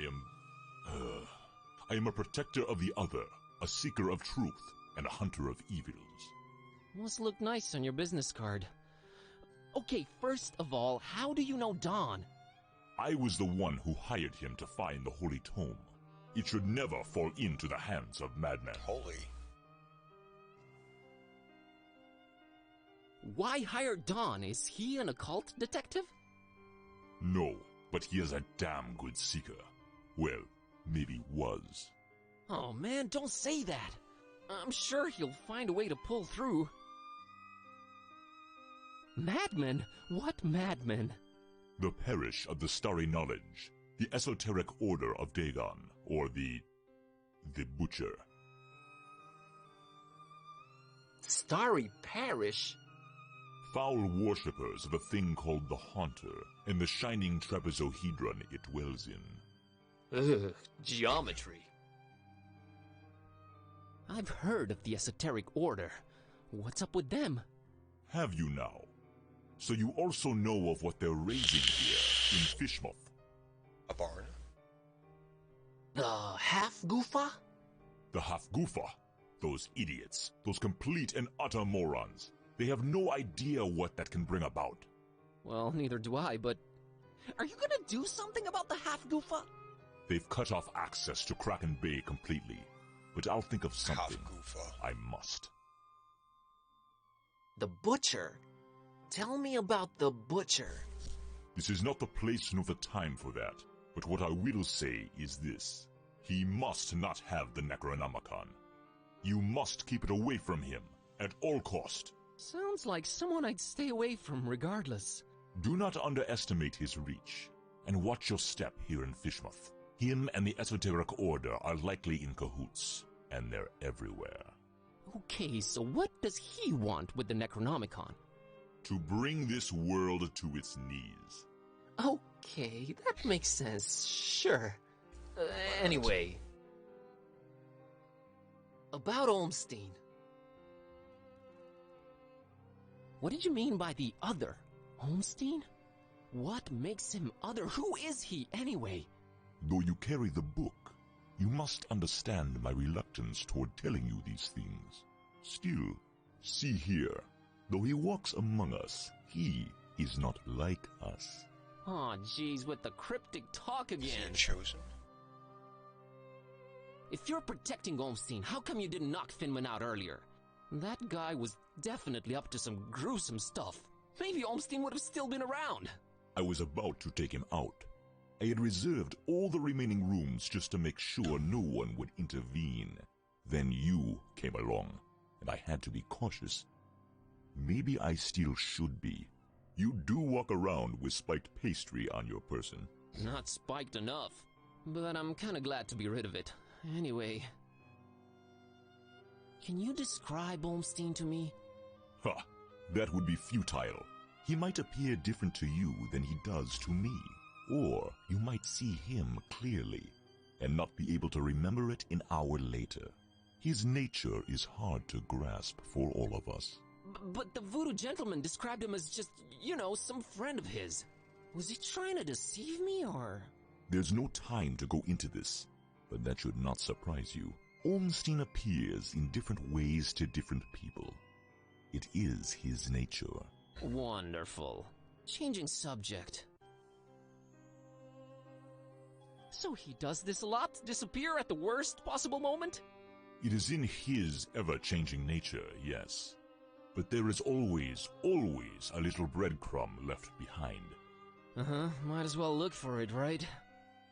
am a protector of the other, a seeker of truth, and a hunter of evils. Must look nice on your business card. Okay, first of all, how do you know Don? I was the one who hired him to find the Holy Tome. It should never fall into the hands of madmen. Holy. Why hire Don? Is he an occult detective? No, but he is a damn good seeker. Well, maybe was. Oh man, don't say that. I'm sure he'll find a way to pull through. Madmen? What madmen? The Parish of the Starry Knowledge, the Esoteric Order of Dagon, or the Butcher. Starry Parish? Foul worshippers of a thing called the Haunter, and the shining trapezohedron it dwells in. Ugh, geometry. I've heard of the esoteric order. What's up with them? Have you now? So you also know of what they're raising here in Fishmouth? A barn? The half-goofa? The half-goofa. Those idiots. Those complete and utter morons. They have no idea what that can bring about. Well, neither do I, but... Are you gonna do something about the half-goofa? They've cut off access to Kraken Bay completely. But I'll think of something. Half-goofa. I must. The butcher? Tell me about the butcher. This is not the place nor the time for that. But what I will say is this. He must not have the Necronomicon. You must keep it away from him, at all cost. Sounds like someone I'd stay away from regardless. Do not underestimate his reach, and watch your step here in Fishmouth. Him and the Esoteric Order are likely in cahoots, and they're everywhere. Okay, so what does he want with the Necronomicon? To bring this world to its knees. Okay, that makes sense, sure. Anyway. About Olmstein. What did you mean by the other? Olmstein? What makes him other? Who is he, anyway? Though you carry the book, you must understand my reluctance toward telling you these things. Still, see here, though he walks among us, he is not like us. Aw, jeez, with the cryptic talk again. Is he chosen? If you're protecting Olmstein, how come you didn't knock Finman out earlier? That guy was definitely up to some gruesome stuff. Maybe Olmstein would have still been around. I was about to take him out. I had reserved all the remaining rooms just to make sure no one would intervene. Then you came along, and I had to be cautious. Maybe I still should be. You do walk around with spiked pastry on your person. Not spiked enough, but I'm kinda glad to be rid of it. Anyway, can you describe Olmstein to me? Ha! That would be futile. He might appear different to you than he does to me. Or you might see him clearly, and not be able to remember it an hour later. His nature is hard to grasp for all of us. But the voodoo gentleman described him as just, you know, some friend of his. Was he trying to deceive me, or...? There's no time to go into this, but that should not surprise you. Olmstein appears in different ways to different people. It is his nature. Wonderful. Changing subject. So he does this a lot? Disappear at the worst possible moment? It is in his ever-changing nature, yes. But there is always a little breadcrumb left behind. Uh-huh, might as well look for it, right?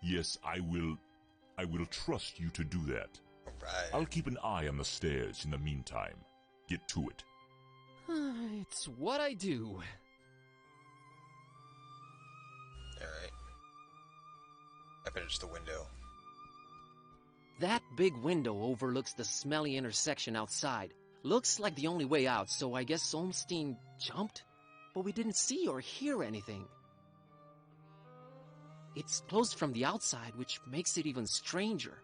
Yes, I will trust you to do that. Alright. I'll keep an eye on the stairs in the meantime. Get to it. It's what I do. Alright. I bet it's the window. That big window overlooks the smelly intersection outside. Looks like the only way out, so I guess Olmstein jumped? But we didn't see or hear anything. It's closed from the outside, which makes it even stranger.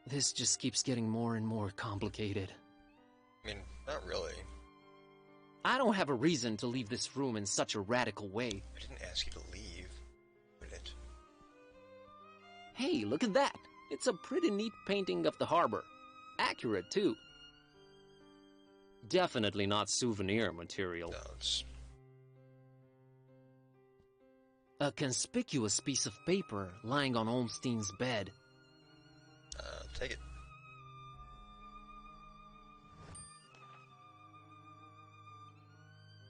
This just keeps getting more and more complicated. I mean, not really. I don't have a reason to leave this room in such a radical way. I didn't ask you to leave. Did it? Hey, look at that! It's a pretty neat painting of the harbor. Accurate, too. Definitely not souvenir material. No, it's... A conspicuous piece of paper lying on Olmstein's bed. Take it.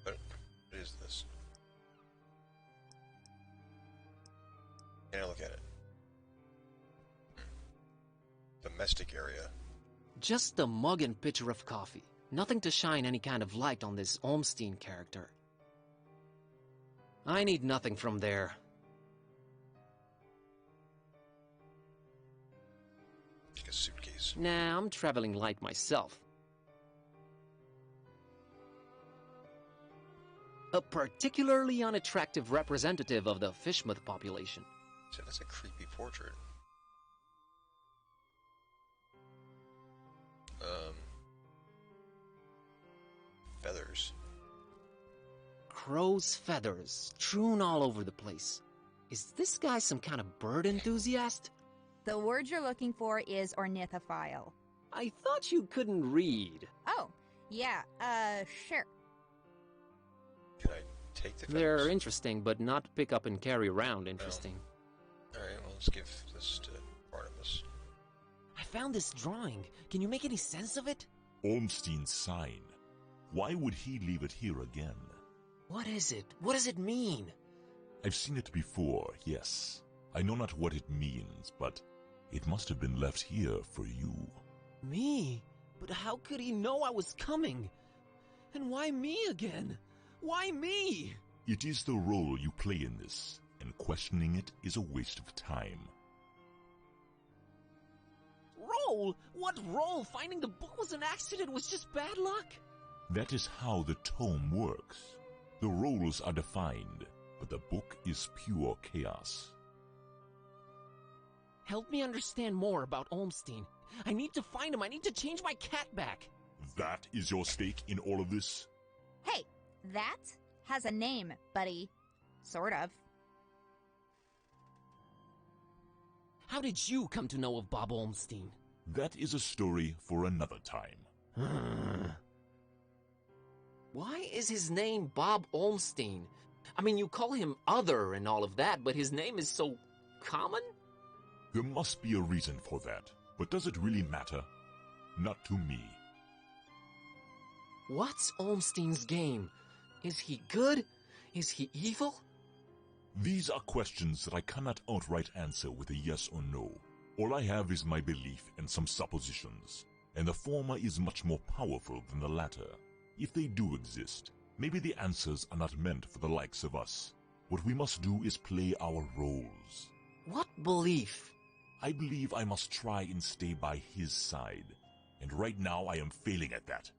What is this? Can I look at it? Domestic area. Just a mug and pitcher of coffee. Nothing to shine any kind of light on this Olmstein character. I need nothing from there. Like a suitcase. Nah, I'm traveling light myself. A particularly unattractive representative of the Fishmouth population. So that's a creepy portrait. Feathers. Crow's feathers, strewn all over the place. Is this guy some kind of bird enthusiast? The word you're looking for is ornithophile. I thought you couldn't read. Oh, yeah, sure. Can I take the feathers? They're interesting, but not pick up and carry around interesting. Alright, well, let's give this to Barnabas. I found this drawing. Can you make any sense of it? Ormstein's sign. Why would he leave it here again? What is it? What does it mean? I've seen it before, yes. I know not what it means, but it must have been left here for you. Me? But how could he know I was coming? And why me again? Why me? It is the role you play in this, and questioning it is a waste of time. Role? What role? Finding the book was an accident, was just bad luck? That is how the tome works. The roles are defined, but the book is pure chaos. Help me understand more about Olmstein. I need to find him. I need to change my cat back. That is your stake in all of this? Hey, that has a name, buddy. Sort of. How did you come to know of Bob Olmstein? That is a story for another time. Why is his name Bob Olmstein? I mean, you call him Other and all of that, but his name is so common? There must be a reason for that, but does it really matter? Not to me. What's Olmstein's game? Is he good? Is he evil? These are questions that I cannot outright answer with a yes or no. All I have is my belief and some suppositions, and the former is much more powerful than the latter. If they do exist, maybe the answers are not meant for the likes of us. What we must do is play our roles. What belief? I believe I must try and stay by his side, and right now I am failing at that.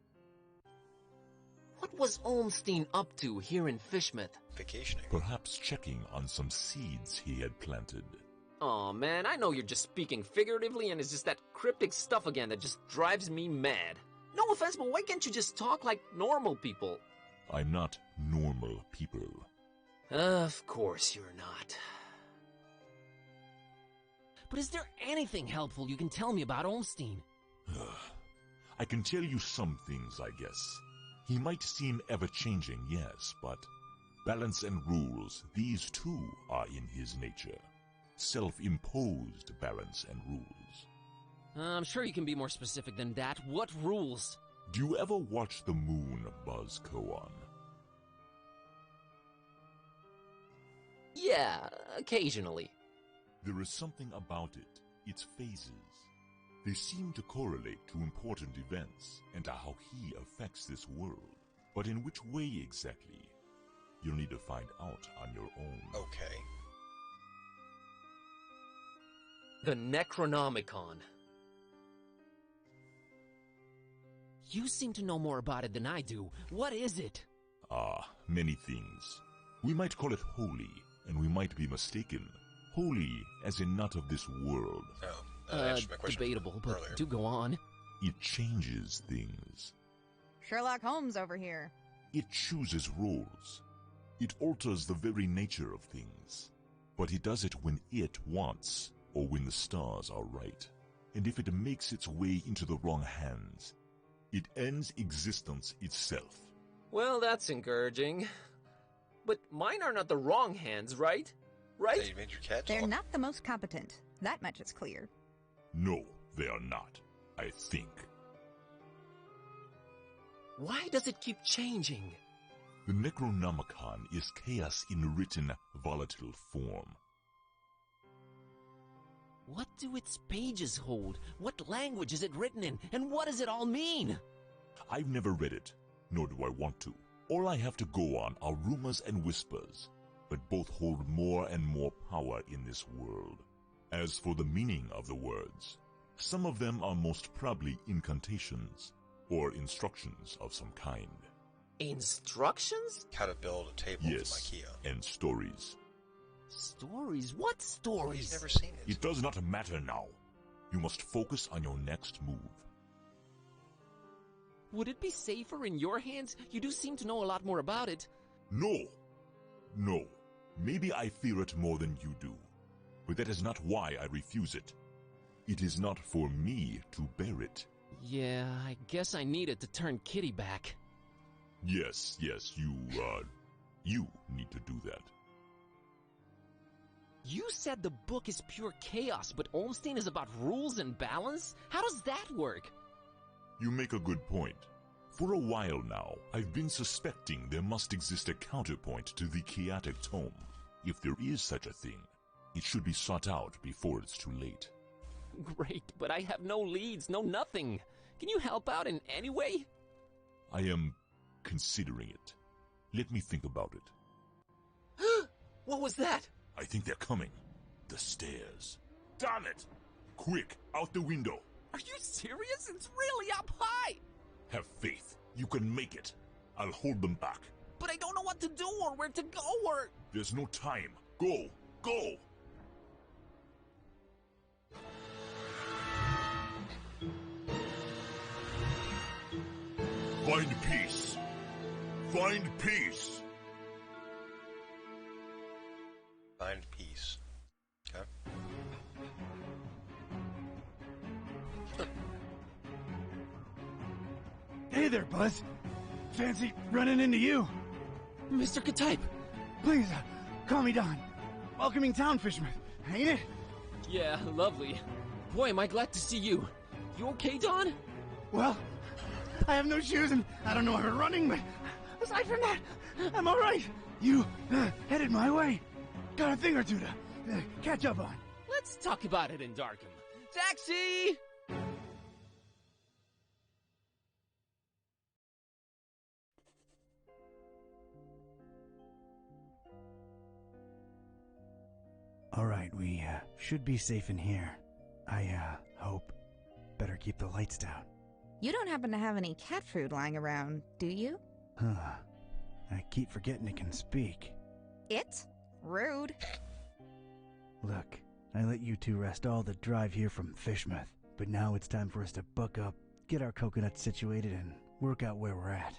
What was Olmstein up to here in Fishmouth? Vacationing. Perhaps checking on some seeds he had planted. Aw, man, I know you're just speaking figuratively and it's just that cryptic stuff again that just drives me mad. No offense, but why can't you just talk like normal people? I'm not normal people. Of course you're not. But is there anything helpful you can tell me about Olmstein? I can tell you some things, I guess. He might seem ever-changing, yes, but balance and rules, these too are in his nature. Self-imposed balance and rules. I'm sure you can be more specific than that. What rules? Do you ever watch the moon buzz koan? Yeah, occasionally. There is something about it, its phases. They seem to correlate to important events and to how he affects this world. But in which way exactly? You'll need to find out on your own. Okay. The Necronomicon. You seem to know more about it than I do. What is it? Many things. We might call it holy, and we might be mistaken. Holy as in not of this world. Answered my question debatable, but earlier. do go on. It changes things. Sherlock Holmes over here. It chooses roles. It alters the very nature of things. But it does it when it wants, or when the stars are right. And if it makes its way into the wrong hands, it ends existence itself. Well, that's encouraging. But mine are not the wrong hands, right? Right? They made your cat They're talk. not the most competent. That much is clear. No, they are not, I think. Why does it keep changing? The Necronomicon is chaos in written, volatile form. What do its pages hold? What language is it written in? And what does it all mean? I've never read it, nor do I want to. All I have to go on are rumors and whispers, but both hold more and more power in this world. As for the meaning of the words, some of them are most probably incantations, or instructions of some kind. Instructions? How to build a table Yes, from IKEA. and stories. Stories? What stories? He's never seen it. It does not matter now. You must focus on your next move. Would it be safer in your hands? You do seem to know a lot more about it. No. No. Maybe I fear it more than you do. But that is not why I refuse it. It is not for me to bear it. Yeah, I guess I needed to turn Kitty back. Yes, you need to do that. You said the book is pure chaos, but Olmstein is about rules and balance? How does that work? You make a good point. For a while now, I've been suspecting there must exist a counterpoint to the chaotic tome. If there is such a thing, it should be sought out before it's too late. Great, but I have no leads, no nothing. Can you help out in any way? I am considering it. Let me think about it. What was that? I think they're coming. The stairs. Damn it! Quick, out the window. Are you serious? It's really up high! Have faith. You can make it. I'll hold them back. But I don't know what to do or where to go or... There's no time. Go! Go! Find peace. Find peace. Find peace. Okay. Hey there, Buzz. Fancy running into you. Mr. Ktype. Please, call me Don. Welcoming town, Fishman. Ain't it? Yeah, lovely. Boy, am I glad to see you. You okay, Don? Well, I have no shoes and I don't know how we're running, but aside from that, I'm all right. You headed my way. Got a thing or two to catch up on. Let's talk about it in Darkham. Taxi! All right, we should be safe in here. I hope. Better keep the lights down. You don't happen to have any cat food lying around, do you? I keep forgetting it can speak. It? Rude. Look, I let you two rest all the drive here from Fishmouth, but now it's time for us to buck up, get our coconuts situated, and work out where we're at.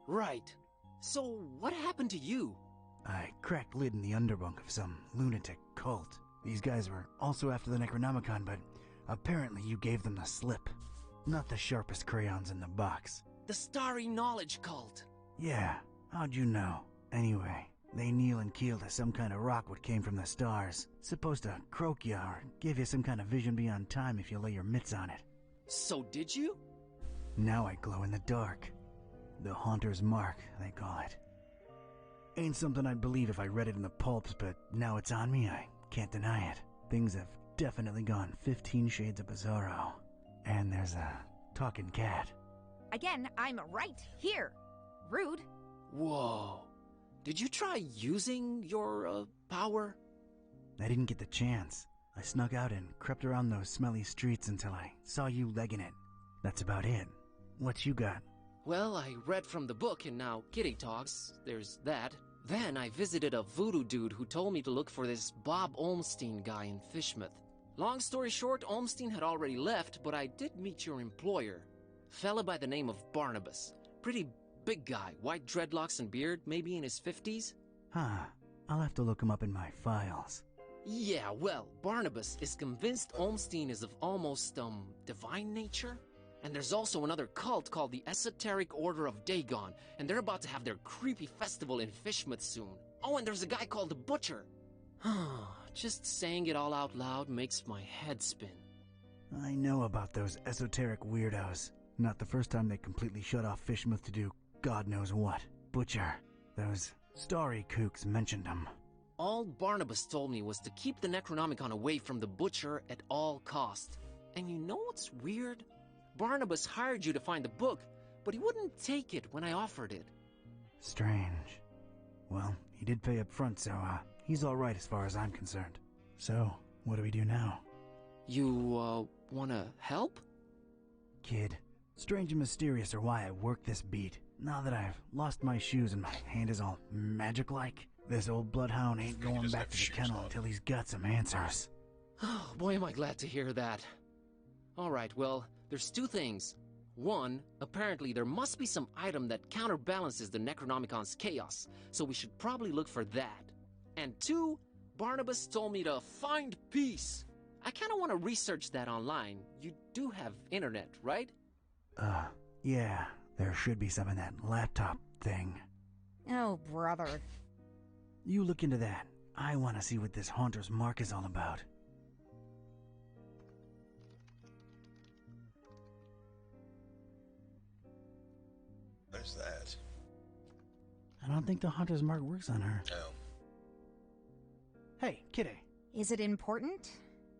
Right. So, what happened to you? I cracked lid in the underbunk of some lunatic cult. These guys were also after the Necronomicon, but apparently you gave them the slip. Not the sharpest crayons in the box. The Starry Knowledge Cult. Yeah, how'd you know? Anyway, they kneel and keel to some kind of rock what came from the stars. Supposed to croak ya or give you some kind of vision beyond time if you lay your mitts on it. So did you? Now I glow in the dark. The Haunter's Mark, they call it. Ain't something I'd believe if I read it in the pulps, but now it's on me, I can't deny it. Things have definitely gone 15 shades of bizarro. And there's a talking cat. Again, I'm right here. Rude. Whoa. Did you try using your, power? I didn't get the chance. I snuck out and crept around those smelly streets until I saw you legging it. That's about it. What you got? Well, I read from the book and now Kitty talks. There's that. Then I visited a voodoo dude who told me to look for this Bob Olmstein guy in Fishmouth. Long story short, Olmstein had already left, but I did meet your employer. Fella by the name of Barnabas. Pretty big guy, white dreadlocks and beard, maybe in his 50s. Huh. I'll have to look him up in my files. Yeah, well, Barnabas is convinced Olmstein is of almost, divine nature? And there's also another cult called the Esoteric Order of Dagon, and they're about to have their creepy festival in Fishmouth soon. Oh, and there's a guy called the Butcher. Just saying it all out loud makes my head spin. I know about those esoteric weirdos. Not the first time they completely shut off Fishmouth to do God knows what. Butcher. Those starry kooks mentioned him. All Barnabas told me was to keep the Necronomicon away from the Butcher at all cost. And you know what's weird? Barnabas hired you to find the book, but he wouldn't take it when I offered it. Strange. Well, he did pay up front, so, he's alright as far as I'm concerned. So, what do we do now? You, wanna help? Kid, strange and mysterious are why I work this beat. Now that I've lost my shoes and my hand is all magic-like, this old bloodhound ain't going back to the kennel until he's got some answers. Oh, boy, am I glad to hear that. Alright, well, there's two things. One, apparently there must be some item that counterbalances the Necronomicon's chaos, so we should probably look for that. And two, Barnabas told me to find peace. I kinda wanna research that online. You do have internet, right? Yeah, there should be some in that laptop thing. Oh, brother. You look into that. I want to see what this Haunter's Mark is all about. What is that? I don't think the Haunter's Mark works on her. No. Hey, Kitty. Is it important?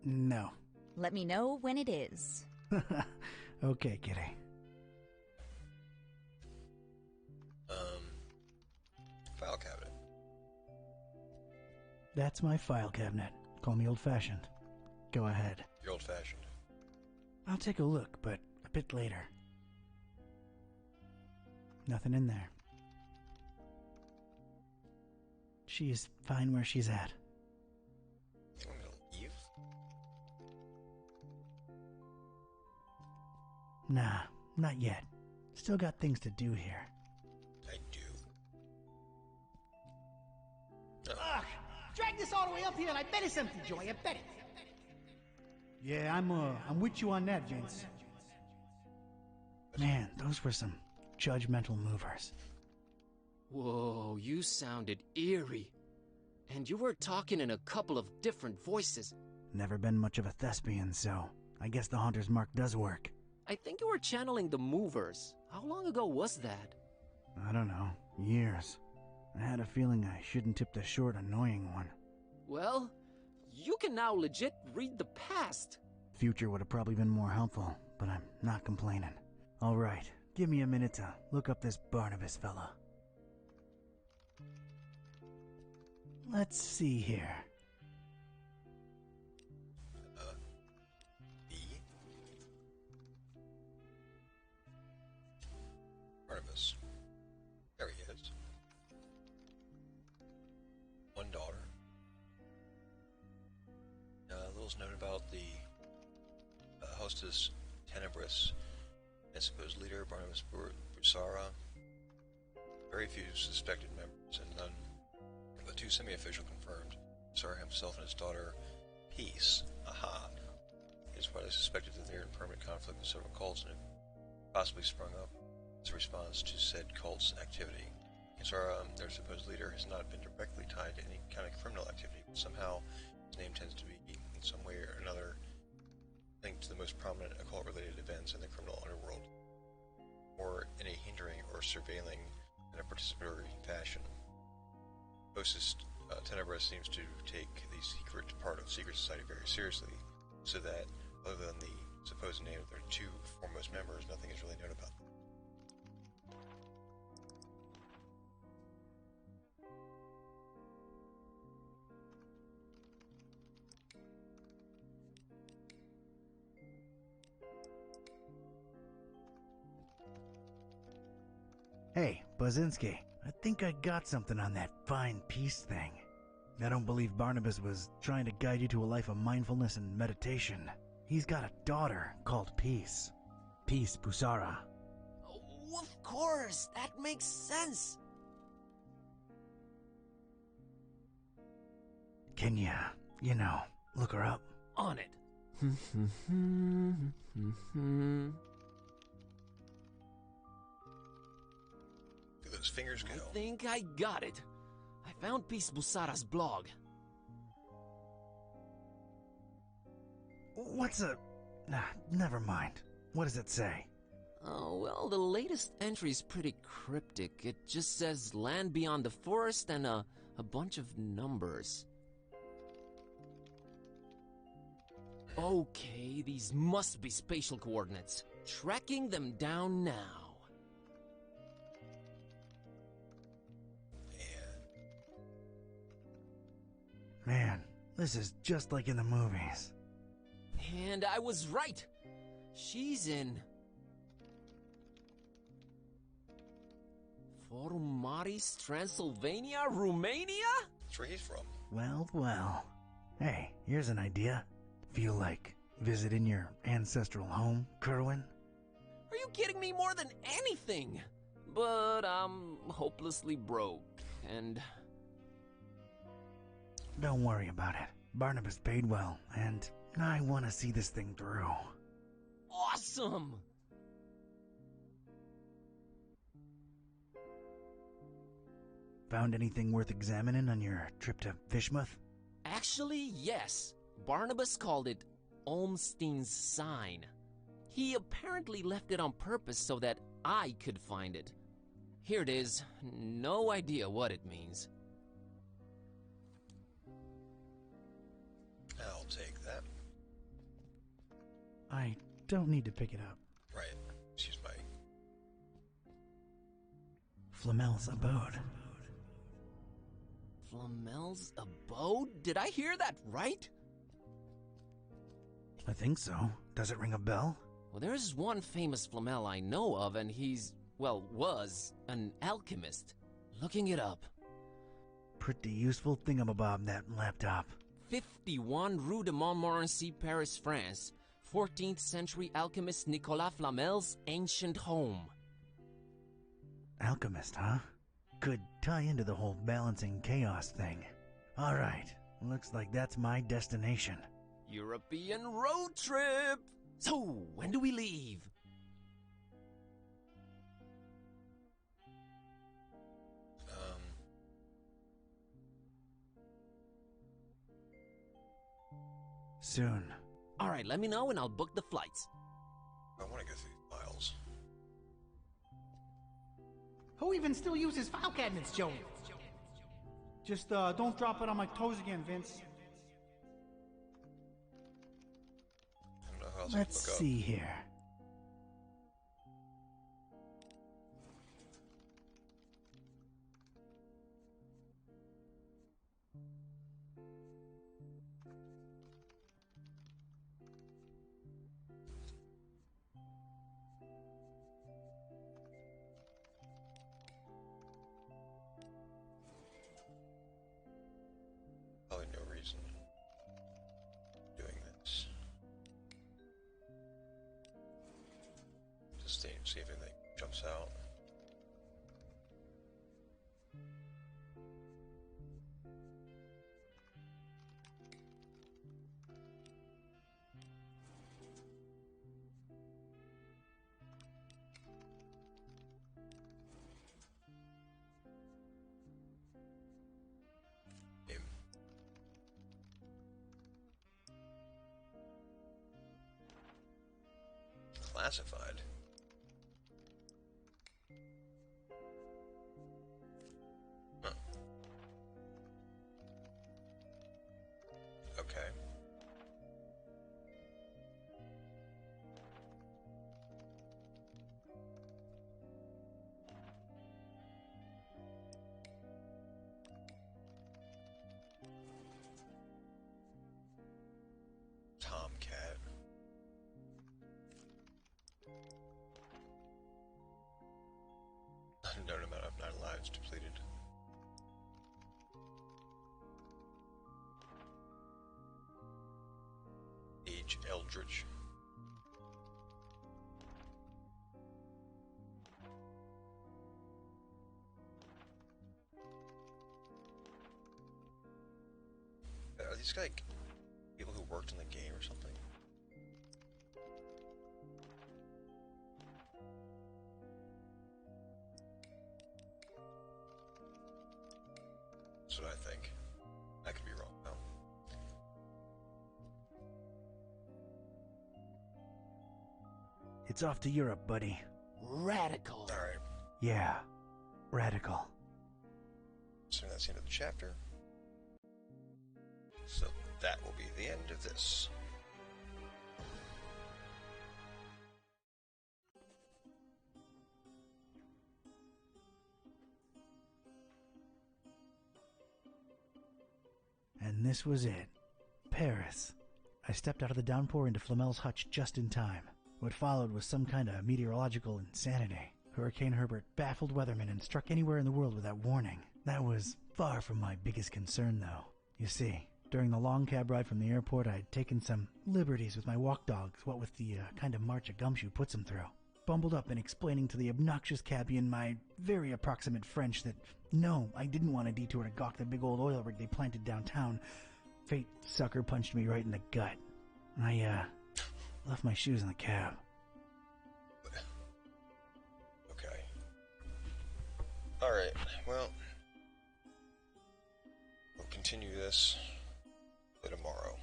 No. Let me know when it is. Okay, Kitty. File cabinet. That's my file cabinet. Call me old-fashioned. Go ahead. You're old-fashioned. I'll take a look, but a bit later. Nothing in there. She's fine where she's at. Think I'm gonna leave? Nah, not yet. Still got things to do here. I do. Ugh! Drag this all the way up here and I bet it's empty, Joey. I bet it. Yeah, I'm with you on that, Vince. Man, those were some judgmental movers. Whoa, you sounded eerie. And you were talking in a couple of different voices. Never been much of a thespian, so I guess the Haunter's Mark does work. I think you were channeling the movers. How long ago was that? I don't know. Years. I had a feeling I shouldn't tip the short, annoying one. Well, you can now legit read the past. Future would have probably been more helpful, but I'm not complaining. All right, give me a minute to look up this Barnabas fella. Let's see here. B? Barnabas. There he is. One daughter. Little's known about the hostess Tenebris and supposed leader Barnabas Busara. Very few suspected members, and none but two semi-official confirmed. Busara himself and his daughter, Peace, is what is suspected that they're in permanent conflict with several cults and have possibly sprung up as a response to said cult's activity. Busara, their supposed leader, has not been directly tied to any kind of criminal activity, but somehow his name tends to be, in some way or another, linked to the most prominent occult-related events in the criminal underworld, or in a hindering or surveilling in a participatory fashion. Hostess Tenebris seems to take the secret part of secret society very seriously, so that, other than the supposed name of their two foremost members, nothing is really known about them. Hey, Bazinski, I think I got something on that fine peace thing. I don't believe Barnabas was trying to guide you to a life of mindfulness and meditation. He's got a daughter called Peace. Peace Busara. Oh, of course, that makes sense. Can you know, look her up? On it. Do those fingers go? I think I got it. I found Peace Busara's blog. What's a... never mind. What does it say? Oh, well, the latest entry's pretty cryptic. It just says land beyond the forest and a bunch of numbers. Okay, these must be spatial coordinates. Tracking them down now. Man, this is just like in the movies. And I was right. She's in Forumaris, Transylvania, Romania? That's where he's from. Well. Hey, here's an idea. Feel like visiting your ancestral home, Kerwin? Are you kidding me? More than anything? But I'm hopelessly broke, and... Don't worry about it. Barnabas paid well, and I want to see this thing through. Awesome! Found anything worth examining on your trip to Fishmouth? Actually, yes. Barnabas called it Olmstein's sign. He apparently left it on purpose so that I could find it. Here it is. No idea what it means. I'll take that. I don't need to pick it up. Right. Excuse me. Flamel's abode. Flamel's abode? Did I hear that right? I think so. Does it ring a bell? Well, there's one famous Flamel I know of, and he's, well, was an alchemist. Looking it up. Pretty useful thingamabob, that laptop. 51 Rue de Montmorency, Paris, France. 14th century alchemist Nicolas Flamel's ancient home. Alchemist, huh? Could tie into the whole balancing chaos thing. Alright, looks like that's my destination. European road trip! So, when do we leave? Soon. Alright, let me know and I'll book the flights. I want to go through the files. Who even still uses file cabinets, Joey? Just don't drop it on my toes again, Vince. I don't know how else Let's I can see here. Probably no reason doing this. Just see if anything jumps out. Classified. Huh. Okay. Tomcat. Unknown amount of 9 lives depleted. Age Eldritch. Are these like people who worked in the game or something? That's what I think. I could be wrong though. It's off to Europe, buddy. Radical. Alright. Yeah, radical. So that's the end of the chapter. So that will be the end of this. And this was it. Paris. I stepped out of the downpour into Flamel's hutch just in time. What followed was some kind of meteorological insanity. Hurricane Herbert baffled weathermen and struck anywhere in the world without warning. That was far from my biggest concern, though. You see, during the long cab ride from the airport, I had taken some liberties with my walk dogs, what with the kind of march a gumshoe puts them through. fumbled up in explaining to the obnoxious cabbie in my very approximate French that no, I didn't want a detour to gawk the big old oil rig they planted downtown. Fate sucker punched me right in the gut. I, left my shoes in the cab. Okay. Alright, well, we'll continue this tomorrow.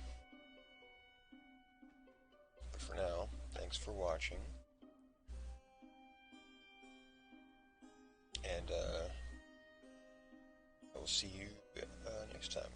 But for now, thanks for watching. And I will see you next time.